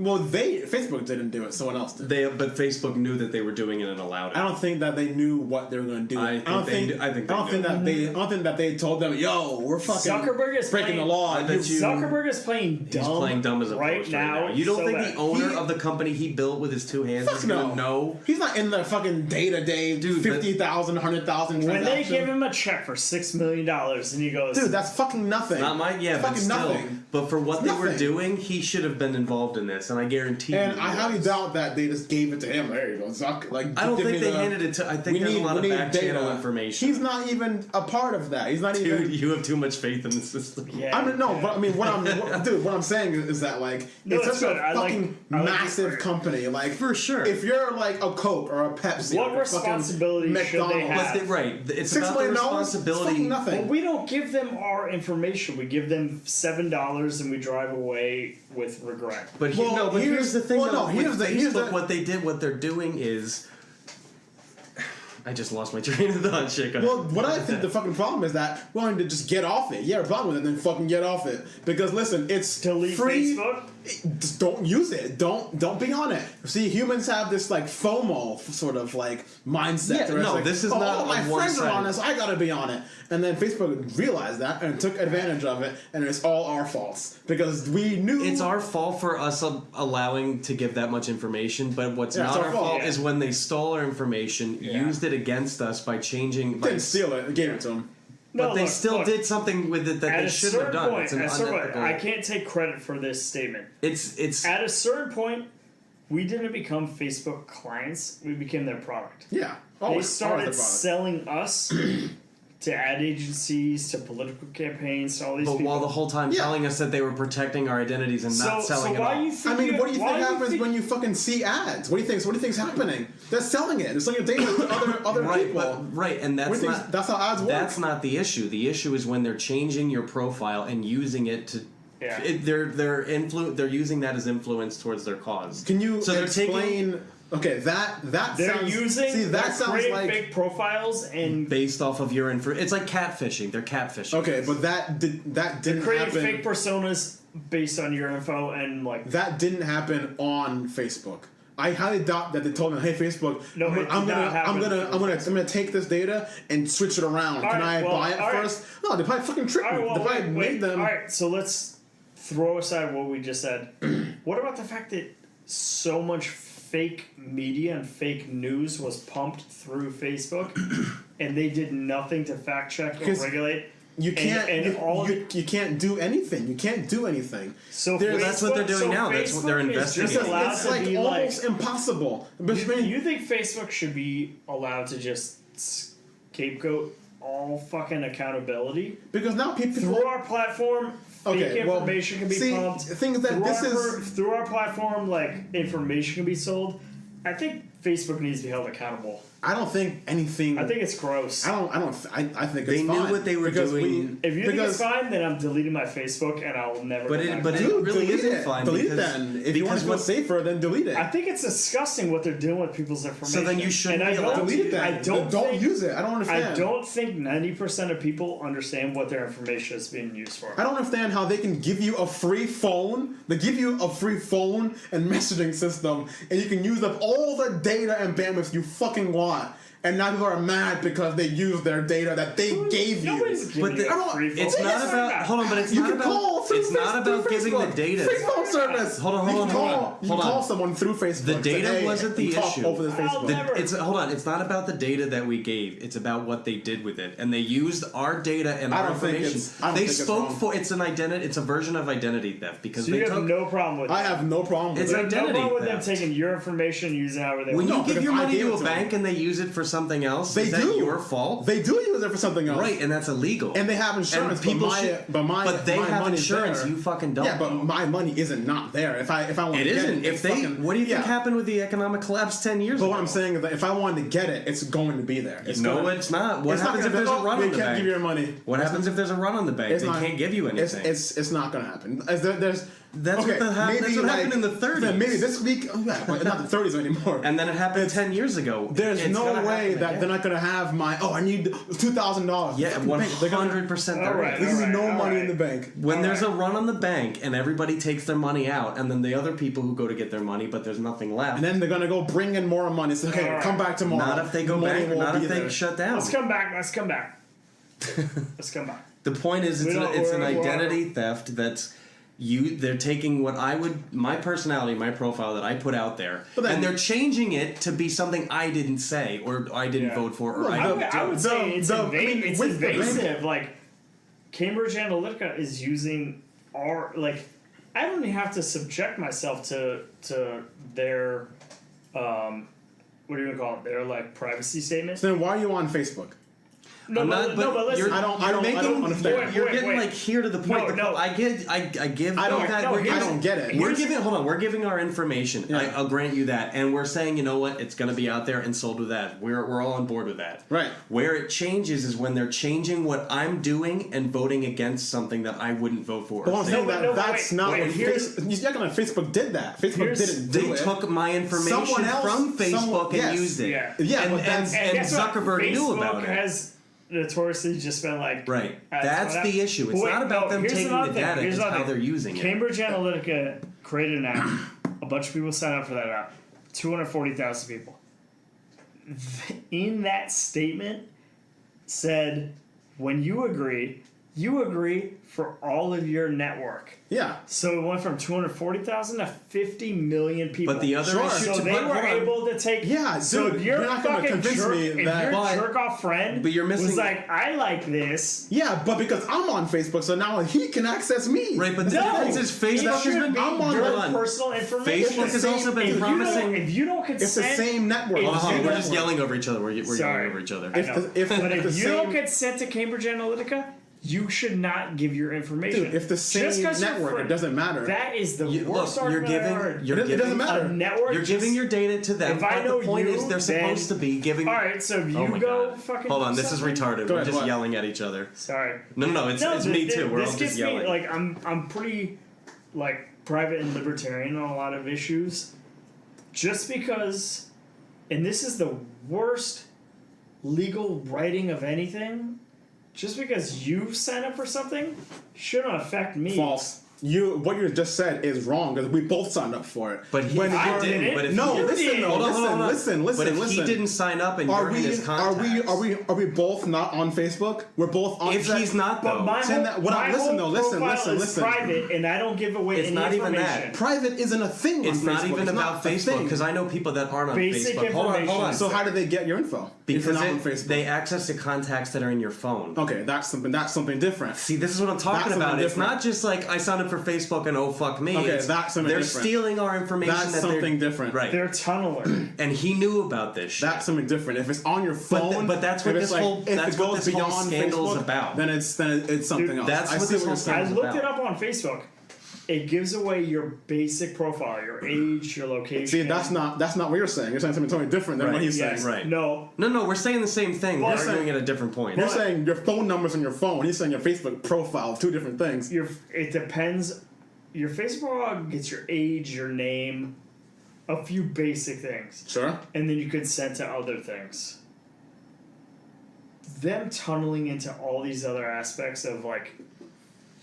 Well, Facebook didn't do it. Someone else did. But Facebook knew that they were doing it and allowed it. I don't think that they knew what they were going to do. I don't think they think. do- I think I don't they think do. that they. I don't think that they told them, "Yo, we're fucking Zuckerberg is breaking playing, the law." I bet you- Zuckerberg is playing dumb. He's playing dumb as a right post now. You don't so think bad. the owner He- of the company he built with his 2 hands Fuck is gonna no. know? He's not in the fucking day-to-day Dude, 50,000, 100,000 When they transaction. give him a check for $6 million and he goes, Dude, that's fucking nothing. Not mine, yeah, but Fucking still. nothing. But for what they were Nothing. doing, he should have been involved in this. this, and I guarantee you. And I highly doubt that they just gave it to him. There you go. I don't think they handed it to. I think there's a lot of back channel information. He's not even a part of that. He's not Dude, even. you have too much faith in the system. Yeah, I mean, no, but I mean, what I'm saying is that like No, it's such a fucking I like massive your- company. Like For sure. if you're like a Coke or a Pepsi, What or a fucking responsibility should they McDonald's, have? Right. It's $6 about the million, responsibility. fucking nothing. Well, we don't give them our information. We give them $7 and we drive away with regret. But Well, here's the thing. well, though, no, here's with the- here's Facebook, the- what they're doing is. I just lost my train of thought, shit. Well, what I think the fucking problem is that we're going to just get off it. You have a problem with it, then fucking get off it. Because listen, it's Delete free. Facebook? Just don't use it. Don't be on it. See, humans have this like FOMO sort of like mindset. Yeah, where it's no, like, this is oh, not all my like friends are on one-sided. this. I gotta be on it. And then Facebook realized that and took advantage of it, and it's all our faults because we knew It's our fault for us allowing to give that much information, but what's Yeah, it's not our our fault. fault Yeah. is when they stole our information, Yeah. used it against us by changing. By, didn't steal it. Gave it to them. but No, they look, still look, did something with it that at they a shouldn't have certain done. point, It's an at a certain point, unethical. I can't take credit for this statement. It's At a certain point, we didn't become Facebook clients. We became their product. Yeah. They Always started the product. selling us to ad agencies, to political campaigns, to all these but people. while the whole time Yeah. telling us that they were protecting our identities and not selling so it why all. you think I mean, what do you why think happens when you fucking see ads? What do you think's happening? They're selling it. They're selling your data to other right, people. right, and What that's do you think- not that's how ads work. That's not the issue. The issue is when they're changing your profile and using it to. Yeah. They're using that as influence towards their cause. Can you So they're explain? Okay, that they're sounds. using See, that they're sounds creating like. fake profiles and based off of your info. It's like catfishing. They're catfishing. Okay, but that didn't creating happen. fake personas based on your info and like That didn't happen on Facebook. I highly doubt that they told them, "Hey, Facebook, No, it did I'm not happen gonna take this data and switch it around. All Can right, I well, buy it all right. first?" No, they probably fucking tricked all right, me. well, They probably made them. All right, so let's throw aside what we just said. What about the fact that so much fake media and fake news was pumped through Facebook, and they did nothing to fact check or 'Cause regulate? You can't. And all you can't do anything. You can't do anything. So That's what they're doing now. That's what they're Facebook is investigating. just allowed It's to like be almost like. impossible. But I mean, You think Facebook should be allowed to just scapegoat all fucking accountability because now people through our platform? Fake Okay, well, information can be see, pumped. things that through this our, is- through our platform, like information can be sold. I think Facebook needs to be held accountable. I don't think anything. I think it's gross. I think They it's knew fine what they were because doing. If you think because- it's fine, then I'm deleting my Facebook and I'll never. But go it- back but to it- Dude, really delete isn't it. fine Delete because- then. If you want to feel because safer, then delete it. I think it's disgusting what they're doing with people's information. So then you shouldn't And I be allowed don't, to delete it then. I don't think, use it. I don't understand. I don't think 90% of people understand what their information is being used for. I don't understand how they can give you a free phone. They give you a free phone and messaging system, and you can use up all the data and bandwidth you fucking want. And now people are mad because they used their data that they gave you. Nobody's giving But you the- a I don't- free phone. It's Well, not yes, about. not. Hold on, but it's You not can about. call through It's not through about giving the Facebook. data. Free phone service. Hold on, You hold can on, call, hold on. You Hold can call on. someone through Facebook. The Say, data hey, wasn't the we talk issue. over the I'll Facebook. never- Hold on. It's not about the data that we gave. It's about what they did with it, and they used our data and I our don't think information. I don't They think it's spoke wrong. for. It's an identity. It's a version of identity theft because So they you have took. no problem with I that. have no problem with It's it. You have no identity problem with them theft. taking your information and using it however they When want. you No, give because your I money gave to it a to bank them. and they use it for something else, They is do. that your fault? They do use it for something else. Right, and that's illegal. And they have insurance, And people but they my have money's insurance. there. You fucking don't. Yeah, but my money isn't not there. If I want It to get isn't. it, If it's they, fucking, what do you think yeah. happened with the economic collapse 10 years But ago? what I'm saying is that if I wanted to get it, it's going to be there. It's No, gonna, it's not. What it's not happens if gonna there's be, a run we on the can't bank? give you your money. What happens if there's a run on the bank? It's They not- can't give you anything. It's not going to happen. There's That's what that's what happened in the 30s. Yeah, maybe this week, but not the 30s anymore. and then it happened 10 years ago. There's It's no gonna way happen that again. they're not going to have I need $2,000. Yeah, Fucking bank. They're gonna- 100% All there right. is. There's Alright, no money alright. in the bank. When there's a Alright. run on the bank and everybody takes their money out, and then the other people who go to get their money, but there's nothing left. And then they're going to go bring in more money. It's okay, Alright. come back tomorrow. not if they go The money back. won't Not be if they there. shut down. Let's come back. Let's come back. Let's come back. The point is, We don't- it's an we're- identity theft that's they're taking what my personality, my profile that I put out there, But then- and they're changing it to be something I didn't say or I didn't Yeah. vote for or Well, I I didn't would, do. I would say it's, I mean, it's with the bank- invasive. Like Cambridge Analytica is using our I don't even have to subject myself to their what do you call it? Their like privacy statements. So then why are you on Facebook? No, I'm but, not- no, but but listen. you're- I don't understand. You're Wait, getting wait. like here to the point. No. I give. I don't- that. no, we're here's- I don't get it. We're Here's- giving. Hold on. We're giving our information. Yeah. I'll grant you that, and we're saying, you know what? It's going to be out there and sold with that. We're all on board with that. Right. Where it changes is when they're changing what I'm doing and voting against something that I wouldn't vote for. But I'm saying but that's wait, not wait, what here's- Facebook did that. Facebook Here's- didn't do They it. took my information Someone else- from Facebook yes. and used it. Yeah. Yeah, and, but that's- and guess what? Zuckerberg knew about Facebook it. has notoriously just been like Right. That's That's the issue. It's Wait, not about no, them here's taking another the thing. data. Here's It's another how thing. they're using it. Cambridge Analytica created an app. A bunch of people signed up for that app. 240,000 people. In that statement said, when you agree for all of your network. Yeah. So it went from 240,000 to 50 million people. But the other Sure. issue, So they but were hold on. able to take. Yeah, so dude, if your you're not gonna fucking convince jerk, me if that- your But- jerk off friend but you're missing- was like, I like this. Yeah, but because I'm on Facebook, so now he can access me. Right, but the No, difference is Facebook it should has been. be I'm on your hold on. personal information. Facebook has also been If you don't- promising. If you don't It's the consent, same network. If Hold on, hold on, you we're don't- just yelling over each other. We're yelling Sorry. over each other. I know. If but if the you don't same- consent to Cambridge Analytica, you should not give your information. Dude, if the Just same 'cause you're network, free. it doesn't matter. That is the You, look, worst you're argument I giving. heard. You're It giving. doesn't matter. A network. You're just- giving your data to them. If I But know the point you, is, they're supposed to then- be giving. All right, so if Oh you my go God. fucking. Hold on, do this is something- retarded. Go We're ahead, just what? yelling at each other. Sorry. No, it's me this- too. We're all this just gets yelling. me like I'm pretty like private and libertarian on a lot of issues, just because, and this is the worst legal writing of anything. Just because you sign up for something shouldn't affect me. False. What you just said is wrong because we both signed up for it. But he When I you're- didn't. But if No, he, listen, though, hold on, hold on, hold on. listen. But if he didn't sign up and Are you're in we? his Are contacts, we both not on Facebook? We're both on. if he's not But though, my Saying whole, that- what I- my listen, whole though, listen, profile listen, is listen. private, and I don't give away It's any not even information. that. private isn't a thing. it's on not Facebook. even It's about not a Facebook thing. because I know people that aren't on Basic Facebook. Hold on, hold on. information. So how do they get your info? if Because you're not on Facebook. they access the contacts that are in your phone. Okay, that's something different. See, this is what I'm talking That's about. something It's different. not just like I signed up for Facebook and oh fuck me. Okay, It's- that's something they're different. stealing our information. That's that they're- something different. Right. They're tunneler. And he knew about this shit. That's something different. If it's on your phone, but that's if what it's this whole- if that's it what goes this whole beyond scandal is Facebook, about. Then it's something Dude, else. that's I what see this you're whole saying. I It's looked about. it up on Facebook. It gives away your basic profile, your age, your location. See, that's not what you're saying. You're saying something totally different than Right, what he's Yes. saying. Right. No. No, we're saying the same thing. Well, We're I'm arguing at a different point. You're saying your phone number's on your phone. He's saying your Facebook profile. Two different things. It depends. Your Facebook profile gets your age, your name, a few basic things, Sure. and then you consent to other things. Them tunneling into all these other aspects of like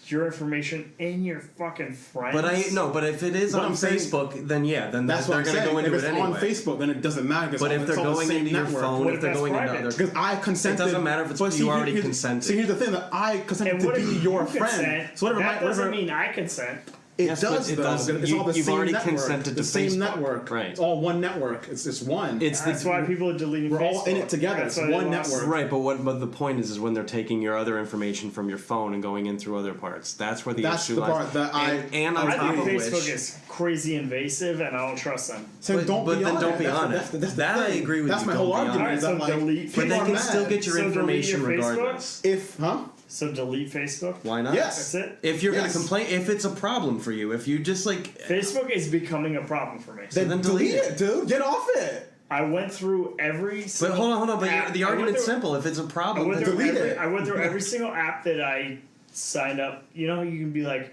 your information and your fucking friends. But if it is What on I'm saying- Facebook, then yeah, then That's they're what I'm going to saying. go into If it it's anyway. on Facebook, then it doesn't matter. 'Cause But if they're it's all the going same into your network. phone, What if if they're that's going into private? other, Because I consented. It doesn't matter if it's- but you already here's- consented. See, here's the thing that I consented And to what be if your you friend. consent? So whatever. That doesn't whatever mean I consent. it Yes, does. but it though. does. It's all the You've same already network. consented the to same Facebook. network. Right. It's all one network. It's one. it's That's the why people are deleting. We're all in Facebook. it together. That's It's why one they lost- network. right. But the point is when they're taking your other information from your phone and going in through other parts. That's where the That's issue the lies. part that and on I top think of Facebook which, is crazy invasive, and I don't trust them. So But- don't but be then on don't it. be That's on the- it. that's the- that's the That I thing. agree with That's you, my don't whole be on it. argument. Alright, is so that, like, delete. but they people can are still mad. get your So delete information your Facebook? regardless. If So delete Facebook. Why not? Yes. That's it. If you're Yes. going to complain, if it's a problem for you, if you just like, Facebook is becoming a problem for me. then delete it, dude. Get off it. I went through every. but Single hold on. But app. the I went argument's through- simple. If it's a I problem, went, then through delete every, it. I went through every single app that I signed up. You know, you can be like,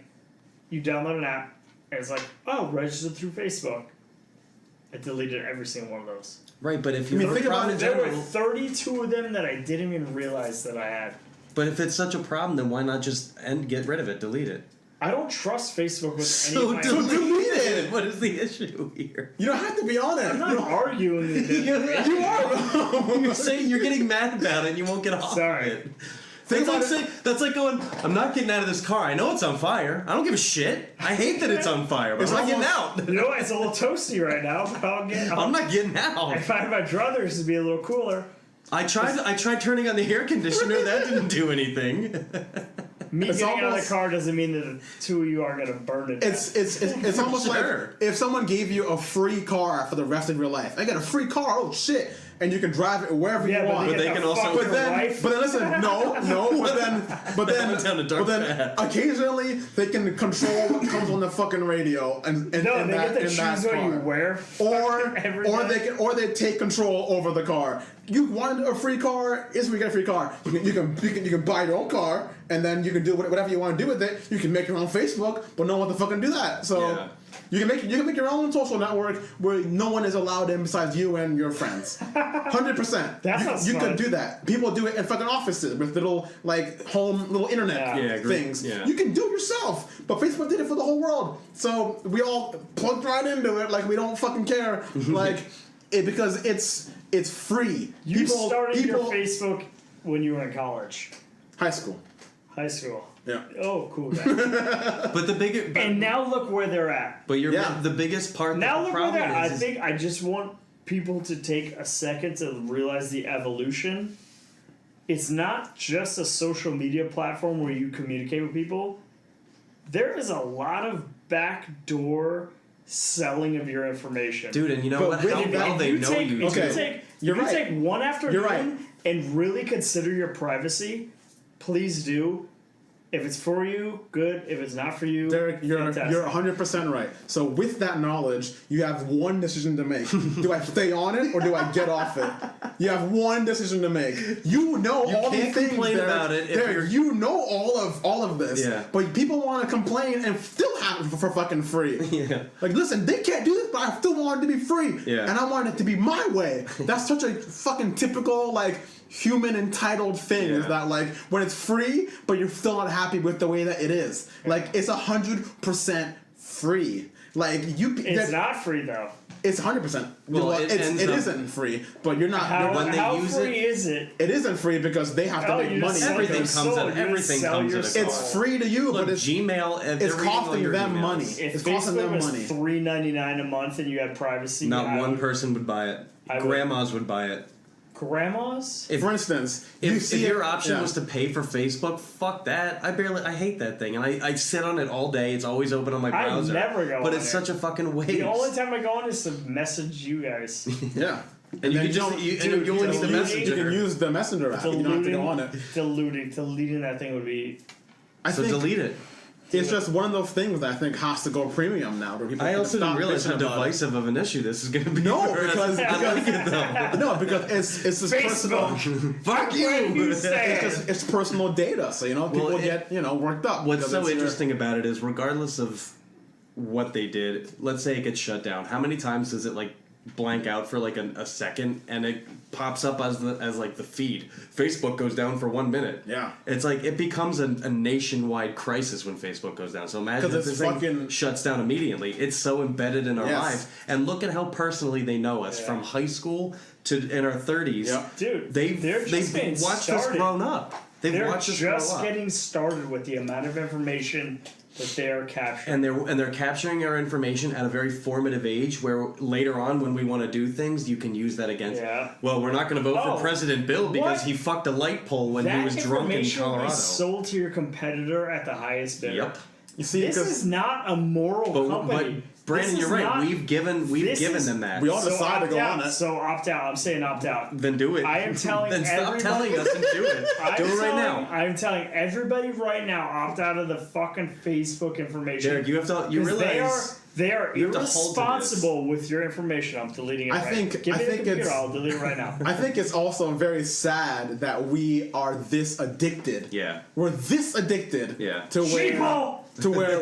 you download an app, and it's like, oh, registered through Facebook. I deleted every single one of those. right. But if you mean, have a think about problem in it, There were general, 32 of them that I didn't even realize that I had. but if it's such a problem, then why not just get rid of it, delete it? I don't trust Facebook with So any of my. delete it. What is the issue here? You don't have to be on it. I'm not arguing with it. You are. You're saying you're getting mad about it and you won't get off Sorry. of it. Think That's like, about saying, that's like going, I'm not getting out of this car. I know it's on fire. I don't give a shit. I hate that it's on fire, but It's I'm not getting almost- out. You know what? It's a little toasty right now, but I'm not getting out. I find my druthers to be a little cooler. I tried turning on the air conditioner. That didn't do anything. Me It's getting out of almost- the car doesn't mean that the two of you are gonna burn it. It's almost Sure. like if someone gave you a free car for the rest of your life. I got a free car. Oh shit! And you can drive it wherever yeah, you but want. But they get can to also- fuck But your then, wife. but then listen, but then down a dark path. occasionally they can control what comes on the fucking radio and no, in they that, get to in that choose what car. you wear. every day. They take control over the car. You wanted a free car, we get a free car. You can buy your own car and then you can do whatever you want to do with it. You can make your own Facebook, but no one to fucking do that. So. Yeah. You can make your own social network where no one is allowed in besides you and your friends. 100%. That sounds you fun. could do that. People do it in fucking offices with little little internet Yeah. things. Yeah. You can do it yourself. But Facebook did it for the whole world. So we all plugged right into it like we don't fucking care. Because it's free. You started your Facebook when you were in college, high school. high school. Yeah. Oh, cool guy. But the bigger, And now look where they're at. but you're Yeah. the biggest part. Now the look where problem they're at. I is think I just want people to take a second to realize the evolution. It's not just a social media platform where you communicate with people. There is a lot of backdoor selling of your information. dude, and you know But what? with How that- well they know take, you. if Okay. you take, You're if you right. take one afternoon You're right. and really consider your privacy, please do. If it's for you, good. If it's not for you, Derek, you're fantastic. 100% right. So with that knowledge, you have one decision to make. Do I stay on it or do I get off it? You have one decision to make. You know You all can't these things, complain Derek. about it if Derek, you're- you know all of this. Yeah. But people want to complain and still have it for fucking free. Yeah. Like, listen, they can't do this, but I still want it to be free. Yeah. And I want it to be my way. That's such a fucking typical, human entitled thing is Yeah. that when it's free but you're still not happy with the way that it is. It's 100% free. It's not free though. It's 100%. Well, it ends it up- isn't free, but you're not. How, when they how use free it- is it? it isn't free because they have to Oh, make you money. sell Everything your comes soul. at- You everything sell comes your at a soul. It's free to you, Look, but it's Gmail. it's costing them money. If It's costing Facebook them was money. $3.99 a month and you had privacy, Not I one would- person would buy it. I would. Grandmas would buy it. Grandmas? For instance, you If see your it- option yeah. was to pay for Facebook, fuck that. I hate that thing, and I sit on it all day. It's always open on my I browser. never go but on it's it. such a fucking waste. The only time I go on is to message you guys. Yeah. and you then can just don't- you dude, only need the deleting- messenger. You can use the messenger app. You don't have to go on it. Deleting that thing would be. I So think delete it. it's just one of those things that I think has to go premium now. Where people I can also didn't stop realize how bitching about it. divisive of an issue this is going to be. No, for us. because I like it though. no, because it's this personal. Facebook. Fuck Where you you. stand. It's personal data, so people Well, get worked up. What's because so it's your- interesting about it is, regardless of what they did, let's say it gets shut down. How many times does it blank out for a second and it pops up as the feed? Facebook goes down for 1 minute. Yeah. It's it becomes a nationwide crisis when Facebook goes down. So imagine 'Cause if it's this thing fucking- shuts down immediately. It's so embedded in our Yes. lives. And look at how personally they know us Yeah. from high school to in our 30s. Yeah. Dude, They've they're just getting watched us started. grown up. They've They're watched us grow just up. getting started with the amount of information that they are capturing. And they're capturing our information at a very formative age where later on when we want to do things you can use that against. Yeah. Well, we're not going to vote Oh, for President Bill because what? he fucked a light pole when he that was drunk in information will Colorado. be sold to your competitor at the highest bidder. Yep. You see, This 'cause is not a moral But company. Brandon, This you're is right. not- We've given this is- them that. we all So decide to opt go out. on it. So opt out. I'm saying opt out. Then do it. I am telling Then stop everybody- telling us and do it. Do it right now. I'm telling everybody right now, opt out of the fucking Facebook information. Derek, you have to. You 'Cause realize they are you have to hold to irresponsible with your information. I'm deleting it. I right. think- Give I me think the computer. it's- I'll delete it right now. I think it's also very sad that we are this addicted. Yeah. We're this addicted. Yeah. To where Sheeple! to where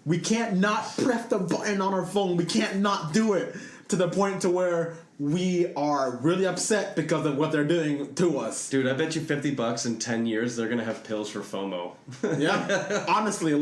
we can't not press the button on our phone. We can't not do it to the point to where we are really upset because of what they're doing to us. Dude, I bet you $50 in 10 years they're gonna have pills for FOMO. Yeah. Honestly,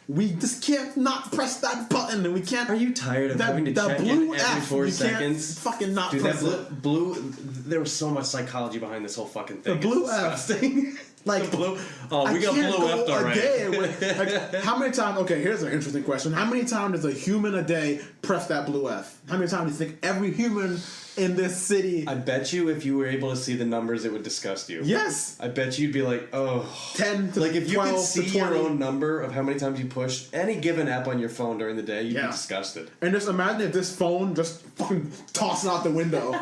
we just can't not press that button, and we can't. Are you tired of that, having to that check blue in every F, 4 you seconds? Can't fucking not Dude, press that it. blue. There was so much psychology behind this whole fucking thing. The blue It's F. disgusting. Like, we got can't blue go effed a already. day like, how many times? Okay, here's an interesting question. How many times does a human a day press that blue F? How many times do you think every human in this city? I bet you if you were able to see the numbers, it would disgust you. Yes, I bet you'd be like, oh. 10 to Like if you 12 could to see 20. your own number of how many times you pushed any given app on your phone during the day, you'd be disgusted. And just imagine if this phone just fucking tosses out the window.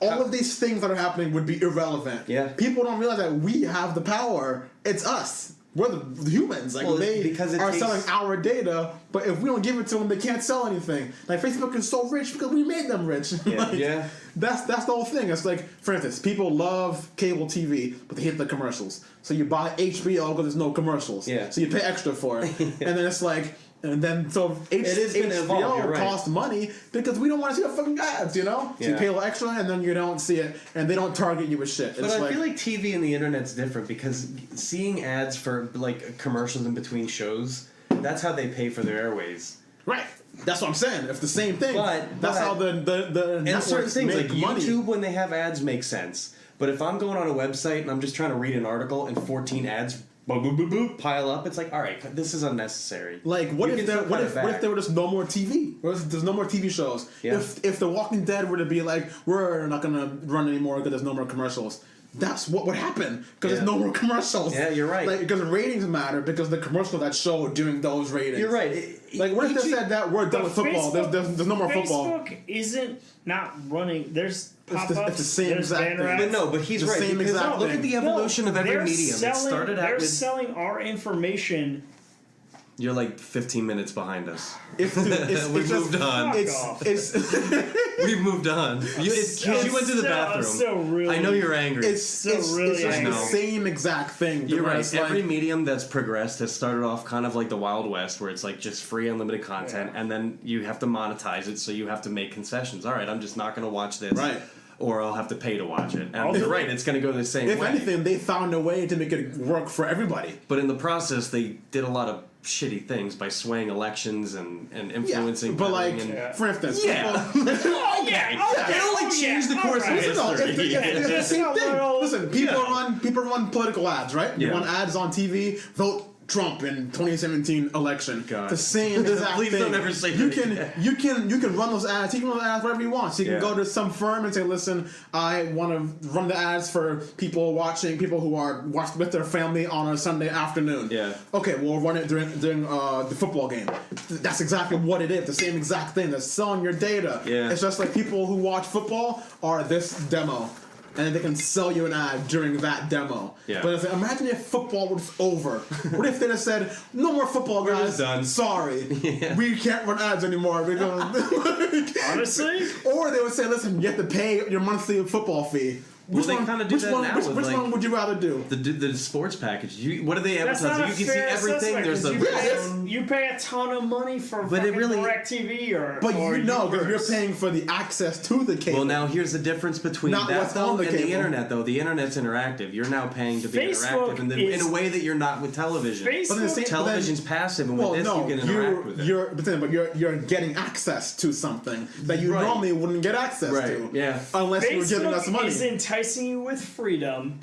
All of these things that are happening would be irrelevant. Yeah. People don't realize that we have the power. It's us. We're the humans. Like, Well, they because it are takes- selling our data, but if we don't give it to them, they can't sell anything. Like, Facebook is so rich because we made them rich. Yeah. Like, Yeah. That's the whole thing. It's like, for instance, people love cable TV, but they hate the commercials. So you buy HBO because there's no commercials. Yeah. So you pay extra for it. And then it's like, and then so is gonna evolve, HBO you're right. costs money because we don't want to see the fucking ads, you know? So you Yeah. pay a little extra and then you don't see it and they don't target you with shit. But It's I feel like TV and the internet's different because seeing ads for like commercials in between shows, that's how they pay for their airways. right. That's what I'm saying. It's the same thing. But- that's how the And certain networks things make like money. YouTube when they have ads make sense. But if I'm going on a website and I'm just trying to read an article and 14 ads boop, boop, boop, boop, pile up, it's like, all right, this is unnecessary. Like, what You if can there still what cut if it what if back. there were just no more TV? What if there's no more TV shows? Yeah. If The Walking Dead were to be like, we're not gonna run anymore because there's no more commercials. That's what would happen because there's Yeah. no more commercials. Yeah, you're right. Like, because the ratings matter because the commercial that show doing those ratings. You're right. Like, what if they said that we're done But with football? Facebook- There's no more football. Facebook isn't not running. There's pop-ups. it's the same there's exact banner thing. ads. But no, but he's The right. same Because exact look thing. at the evolution of every they're medium. Selling, It started out they're with. selling our information. You're like 15 minutes behind us. It's We've just, moved on. Fuck It's off. We've moved on. You went to the bathroom. So really, I know you're angry. it's really it's just the angry. same exact thing. You're where right. it's Every like, medium that's progressed has started off kind of like the Wild West, where it's like just free, unlimited content, and then you have to monetize it, so you have to make concessions. All right, I'm just not going to watch this, Right. Or I'll have to pay to watch it. And Also- you're right, it's going to go the same if way. anything, they found a way to make it work for everybody. But in the process, they did a lot of shitty things by swaying elections and influencing. but voting like, and, Yeah. for instance, Yeah. people, Okay. It only changed the course of Listen, no, history. it's the same thing. Well, Listen, people run political ads, right? You Yeah. run ads on TV. Vote Trump in 2017 election. God. The same exact Please thing. don't ever say you that can again. you can run those ads. You can run those ads wherever you want. So you Yeah. can go to some firm and say, listen, I want to run the ads for people who are watching with their family on a Sunday afternoon. Yeah. Okay, we'll run it during the football game. That's exactly what it is. The same exact thing. They're selling your data. Yeah. It's just like people who watch football are this demo. And they can sell you an ad during that demo. Yeah. But it's like, imagine if football was over. What if they just said, no more football, We're guys. just done." Sorry. Yeah. We can't run ads anymore because... Honestly, Or they would say, listen, you have to pay your monthly football fee. Well, they kinda do which that one, now which, with, which like, one would you rather do? The sports package. What do they that's advertise? not You a can see fair everything. assessment, There's 'cause a you pay a ton of money for But it fucking really- DirecTV or But or you know, because you're Uverse. paying for the access to the cable. Well, now here's the difference between Not that what's though on the and the cable. internet. Though the internet's interactive, you're now paying to be Facebook interactive, and then is- in a way that you're not with television. Facebook, But the same- Television's passive, and Well, with this no, you can interact with it. you're getting access to something that you Right. normally wouldn't get access Right, to. yeah. Unless you were giving us Facebook money. is enticing you with freedom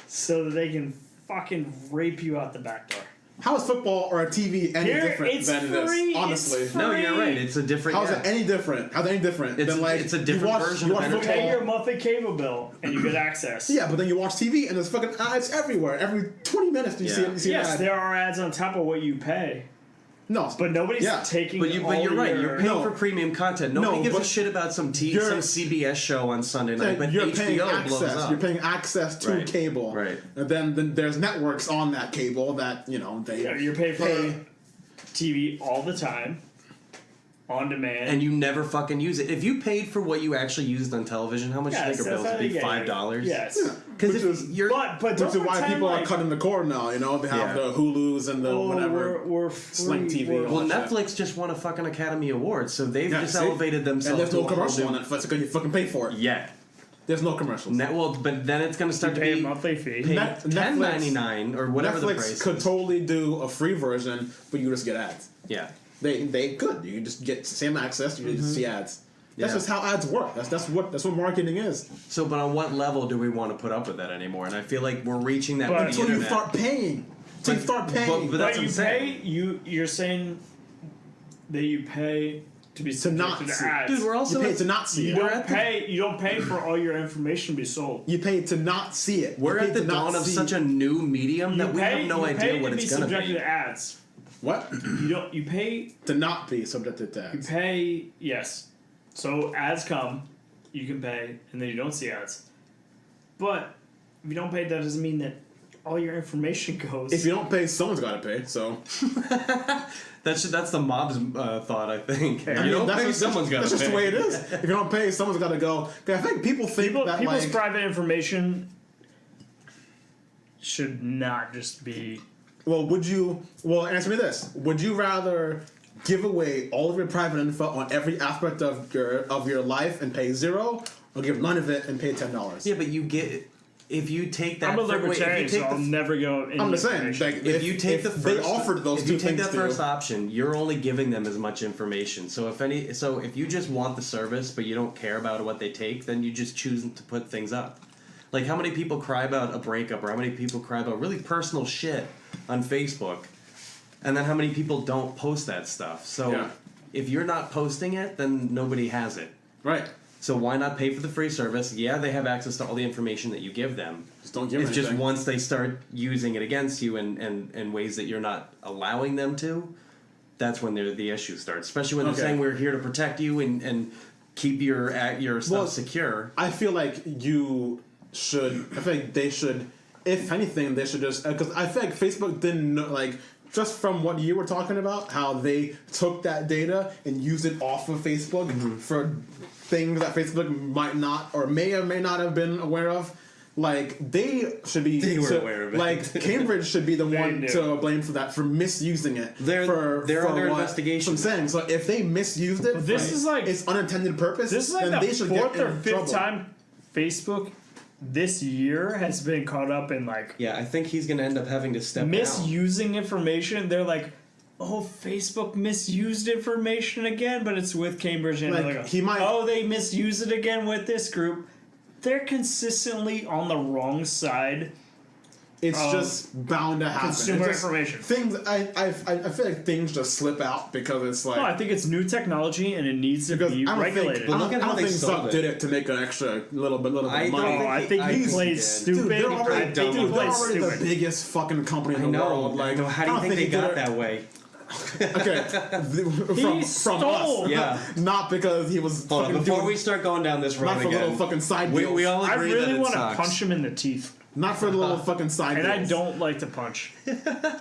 so that they can fucking rape you out the back door. How is football or a TV any Here, different it's than it free, is? Honestly. it's No, you're free. right. It's a different. How's yeah. it any different? How's it any different It's- than like it's a different you watch, version you of watch You entertainment. pay football? your monthly cable bill and you get access. Yeah, but then you watch TV and there's fucking ads everywhere. Every 20 minutes you see, Yeah. you see an Yes, ad. there are ads on top of what you pay, No, but nobody's Yeah. taking. But you're all right. your- You're paying No. for premium content. Nobody No, gives a but shit about some you're- some CBS show on Sunday night, but you're HBO paying blows access. up. You're paying access to Right. cable. Right. And then there's networks on that cable that they Yeah, you're paying for pay. TV all the time, on demand. and you never fucking use it. If you paid for what you actually used on television, how much do you Yes, think your that's bills how would be? they get you. $5. Yes. Because Which if is- you're But Which don't is why pretend people are like, cutting the cord now. They have Yeah. the Hulus and the oh, whatever. we're free, Sling TV. we're- well, all that Netflix just won a fucking Academy Award, so they've Yeah, just see? elevated themselves. And there's to no a whole commercial new- on Netflix because you fucking pay for it. Yeah. There's no commercials. Well, but then it's going to you start to pay a be monthly fee. paid Net- $10.99 or whatever the Netflix price. could is. totally do a free version, but you just get ads. Yeah. They could. You just get the same access. You just see ads. That's Yeah. just how ads work. That's what marketing is. So, but on what level do we want to put up with that anymore? And I feel like we're reaching that But- with the Until you internet. start paying. Until you start paying. but that's But you what I'm pay. saying. You're saying that you pay to be not subjected to see. ads. Dude, we're you also pay to not see You it. don't pay. You don't pay for all your information to be sold. You pay to not see it. We're You pay at the to not dawn of see- such a new medium You that we pay. have no you idea pay what to it's be gonna subjected be. to ads. What? You don't. You pay. To not be subjected to You ads. pay. Yes. So ads come, you can pay, and then you don't see ads. But if you don't pay, that doesn't mean that all your information goes. If you don't pay, someone's got to pay. So That's the mob's thought, I think. I You mean, don't that's pay, just, someone's got to that's pay. just the way it is. If you don't pay, someone's got to go. 'Cause I think people think that people's like, private information should not just be. well, would you? Well, answer me this: would you rather give away all of your private info on every aspect of your life and pay zero, or give none of it and pay $10? Yeah, but you get if you take that. I'm a wait, if libertarian, you take so I'll the never go into I'm just saying, information. like, if you take the if first, they offered those if two you take things that to first you, option, you're only giving them as much information. So if you just want the service but you don't care about what they take, then you just choose to put things up. Like how many people cry about a breakup, or how many people cry about really personal shit on Facebook, and then how many people don't post that stuff. So Yeah. if you're not posting it, then nobody has it. right? So why not pay for the free service? Yeah, they have access to all the information that you give them. Just don't give It's them just anything. once they start using it against you in ways that you're not allowing them to, that's when the issue starts. Especially when they're Okay. saying we're here to protect you and keep your stuff Well, secure. I feel like you should. I feel like they should. If anything, they should just because I feel like Facebook didn't know, like just from what you were talking about, how they took that data and used it off of Facebook Mm-hmm. for things that Facebook might not or may not have been aware of. Like they should be. They were aware of it. Like Cambridge should be the one knew. to blame for that, for misusing it. They're under what- investigation. So I'm saying, so if they misused it, This for is like- its unintended purpose. This is like then the they should fourth get or in fifth trouble. time Facebook this year has been caught up in like Yeah, I think he's going to end up having to step down. misusing information. They're like, oh, Facebook misused information again, but it's with Cambridge Like, Analytica. he might- Oh, they misused it again with this group. They're consistently on the wrong side. It's just bound to happen. consumer It's just information. Things I feel like things just slip out because it's like No, I think it's new technology and it needs to because be I don't regulated. think I Look don't, at I how don't they think sold Zuck it. did it to make an extra little bit I of don't money. Oh, I think I he think plays he did. stupid. Dude, they're already, I don't think he dude, they're plays already stupid. the biggest fucking company in I the know. world. Like, How do you I don't think they he did got it- that way? Okay, from stole. us, Yeah. not because he was Hold on, fucking before doing, we start going down this road not for again, little fucking side we deals. all I agree really that want it to sucks. punch him in the teeth, not for the little fucking side and I deals. don't like to punch.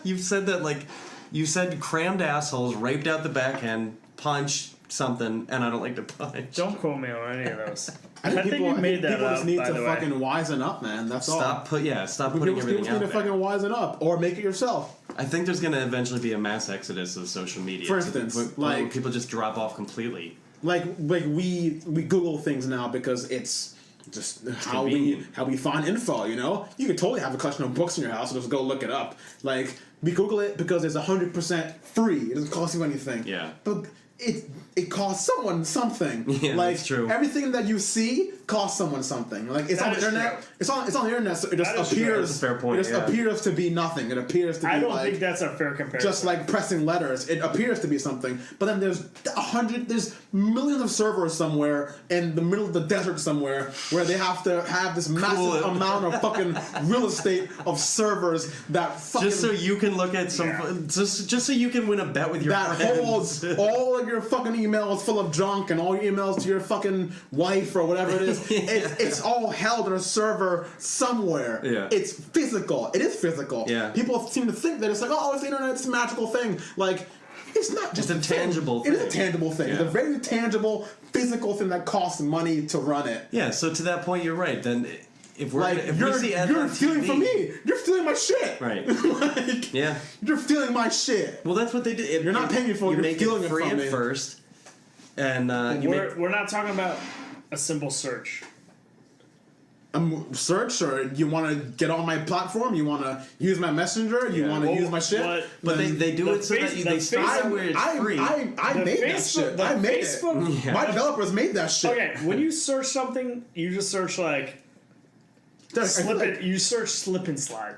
You've said that like you said crammed assholes raped out the back end, punched something, and I don't like to punch. Don't quote me on any of those. I think you made that people up, just need by to the way. fucking wisen up, man. That's all. Stop putting People everything just out need to there. fucking wisen up, or make it yourself. I think there's going to eventually be a mass exodus of social media. For to the instance, point where like- people just drop off completely. Like we Google things now because it's just how convenient. we find info. You know, you could totally have a collection of books in your house and just go look it up. Like we Google it because it's 100% free. It doesn't cost you anything. Yeah. But it costs someone something. Yeah, like that's true. everything that you see costs someone something. Like it's That on the is internet. true. It's on the internet, so it just That is true. appears. That's a fair point, It just yeah. appears to be nothing. It appears to be I don't like think that's a fair comparison. just like pressing letters. It appears to be something, but then there's there's millions of servers somewhere in the middle of the desert somewhere where they have to have this massive amount of fucking real estate of servers that fucking Just so you can look at some, Yeah. just so you can win a bet with your that friends. holds all of your fucking emails full of junk and all your emails to your fucking wife or whatever it is. It's all held in a server somewhere. Yeah. It's physical. It is physical. Yeah. People seem to think that it's like, oh, it's the internet. It's a magical thing. Like. It's not just It's a tangible thing. It is a thing. tangible thing. It's a Yeah. very tangible, physical thing that costs money to run it. Yeah, so to that point, you're right. Then if we're Like if you're, we see ads you're on stealing TV, from me. You're stealing my shit. Right. Like, Yeah. You're stealing my shit. Well, that's what they did. You're not paying me for it, You you're make stealing it it free from at me. first, and you make we're not talking about a simple search. search, or you want to get on my platform, you want to use my messenger, you want to use my shit. But they do it so that they start out where it's free. I made that shit. I made it. Yeah. My developers made that shit. Okay, when you search something, you just search like Dude, I feel slip like it. You search slip and slide.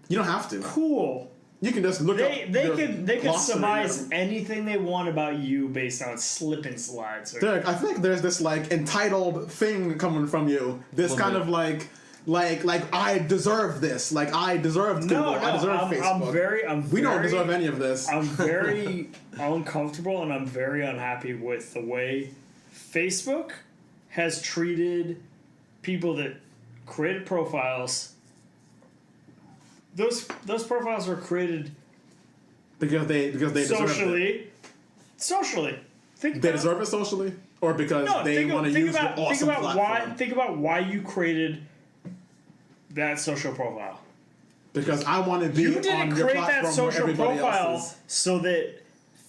you don't have to. Cool. You can just look They up. they could glossary surmise of- anything they want about you based on slip and slides. Derek, I think there's this like entitled thing coming from you. This kind of like I deserve this. Like I deserve Google. I deserve Facebook. We don't deserve any of this. I'm very uncomfortable and I'm very unhappy with the way Facebook has treated people that created profiles. Those profiles were created because they deserve it. Socially. Think They about, deserve it socially, or because they want to use the awesome platform. Think about why you created that social profile. Because I want to be You on didn't your create that platform where social everybody profile else is. so that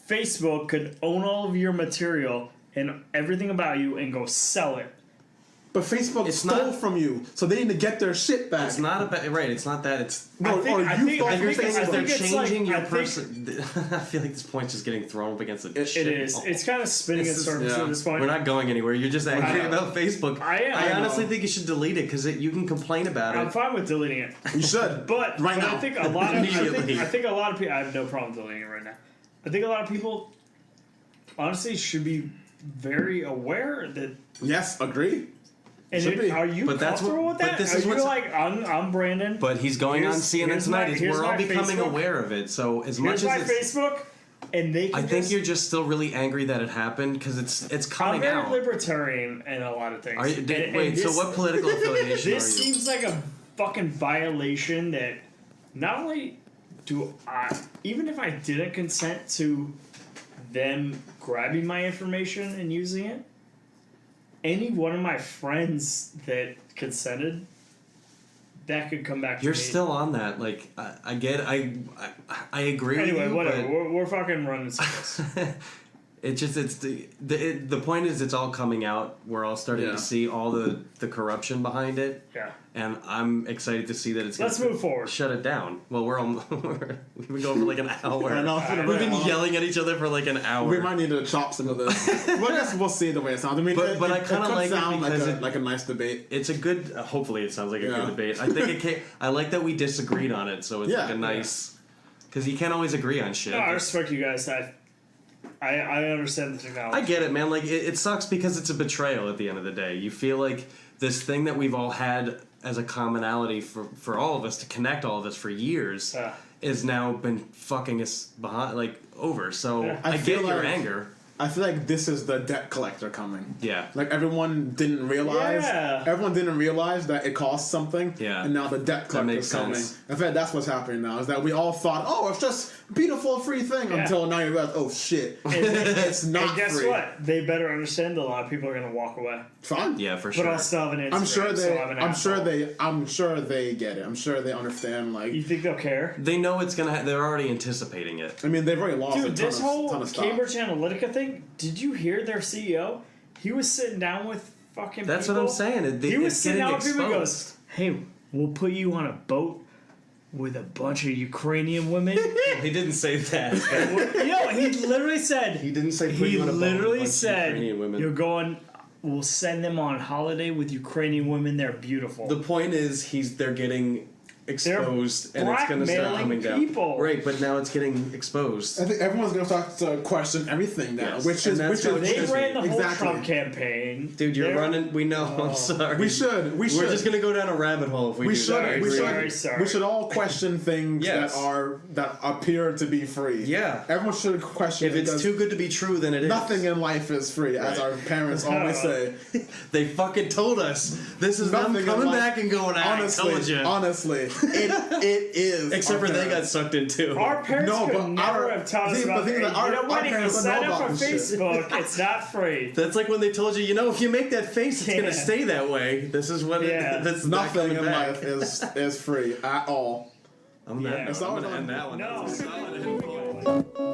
Facebook could own all of your material and everything about you and go sell it. But Facebook stole from you, so they need to get their shit back. It's not about right. It's not that. It's No, I think- or I you think- thought I you're think- saying I is they're think it's changing like- your I think- person. I feel like this point's just getting thrown up against the shit. It is. wall. It's kind of spinning in This is- circles yeah. at this point. We're not going anywhere. You're just angry know. about Facebook. I am. I I honestly know. think you should delete it because you can complain about I'm it. fine with deleting it. You should. But, right but now. I think a lot of Immediately. I think a lot of people. I have no problem deleting it right now. I think a lot of people, honestly, should be very aware that. Yes, agree. And Should be. are you But that's comfortable what- with that? but this are is you what's- like I'm Brandon? But he's going on Here's- CNN here's tonight. my- here's We're all my becoming Facebook. aware of it. So as much Here's my as it's, Facebook, and they. Can I think just, you're just still really angry that it happened because it's I'm coming very out. libertarian in a lot of things. Are you, And wait, so this- what political affiliation This are you? seems like a fucking violation that not only do I, even if I didn't consent to them grabbing my information and using it, any one of my friends that consented, that could come back to You're me. still on that. Like I get. I agree. Anyway, with you, whatever. but- We're fucking running circles. It's just the point is it's all coming out. We're all starting Yeah. to see all the corruption behind it, Yeah. and I'm excited to see that it's. Let's gonna move forward. Shut it down. Well, we've been going for like an hour. I know, it's been a We've very been long- yelling at each other for like an hour. We might need to chop some of this. Well, I guess we'll see the way it sounds. I mean, But- it, but I it kinda could like it sound like because a, it- like a nice debate. It's a good. Hopefully, it sounds like a Yeah. good debate. I think it can. I like that we disagreed on it, so it's Yeah, like a nice. Because you can't always agree on shit. No, I respect you guys. I understand the technology. I get it, man. Like it sucks because it's a betrayal at the end of the day. You feel like this thing that we've all had as a commonality for all of us to connect all of us for years Yeah. is now been fucking us behind, like over. So Yeah. I I feel get your like- anger. I feel like this is the debt collector coming. Yeah. Like everyone didn't realize. Yeah. Everyone didn't realize that it costs something. Yeah. And now the debt That collector's makes coming. sense. In fact, that's what's happening now. Is that we all thought, oh, it's just beautiful free thing Yeah. until now you realize, oh shit, And, it's not and guess free. what? They better understand that a lot of people are going to walk away. Fine. Yeah, for But sure. I'll still have an Instagram. I'm sure so they. I'm, an I'm sure asshole. they. I'm sure they get it. I'm sure they understand. Like, You think they'll care? They know it's gonna. They're already anticipating it. I mean, they've already lost a Dude, ton this of, whole ton of stock. Cambridge Analytica thing, did you hear their CEO? He was sitting down with fucking That's people. what I'm saying. He was it's sitting getting down with people and goes, exposed. hey, we'll put you on a boat with a bunch of Ukrainian women. He didn't say that. Yo, he literally said, He didn't say put he you on a boat with a literally bunch of said, Ukrainian women. you're going, we'll send them on holiday with Ukrainian women. They're beautiful. The point is, they're getting exposed, and it's going to start blackmailing coming down. people. Right, but now it's getting exposed. I think everyone's gonna start to question everything now, Yes, which and is that's which how it is They should be. ran the whole Exactly. Trump campaign. Dude, you're They're- running. We know. I'm sorry. we should We're just gonna go down a rabbit hole if we, we do should that. we Sorry, should sorry. we should all question things Yes. that appear to be free. Yeah. Everyone should question If it it's because too good to be true, then it is. nothing in life is free, as Right. our parents always say. They fucking told us. This is them Nothing in coming life- back and going. I told you. Honestly, it is. Except our for they got parents. sucked in too. Our parents No, could but never our- have taught us see, about the thing is that you know our what? If you parents don't sign know up for about this shit. Facebook, it's not free. That's like when they told you, if you make that face, it's Yeah. gonna stay that way. This is what. Yeah. That's not Nothing coming in back. life is free at all. I'm Yeah. that. That's I'm all gonna it's end on. that one. No. That's a solid end point.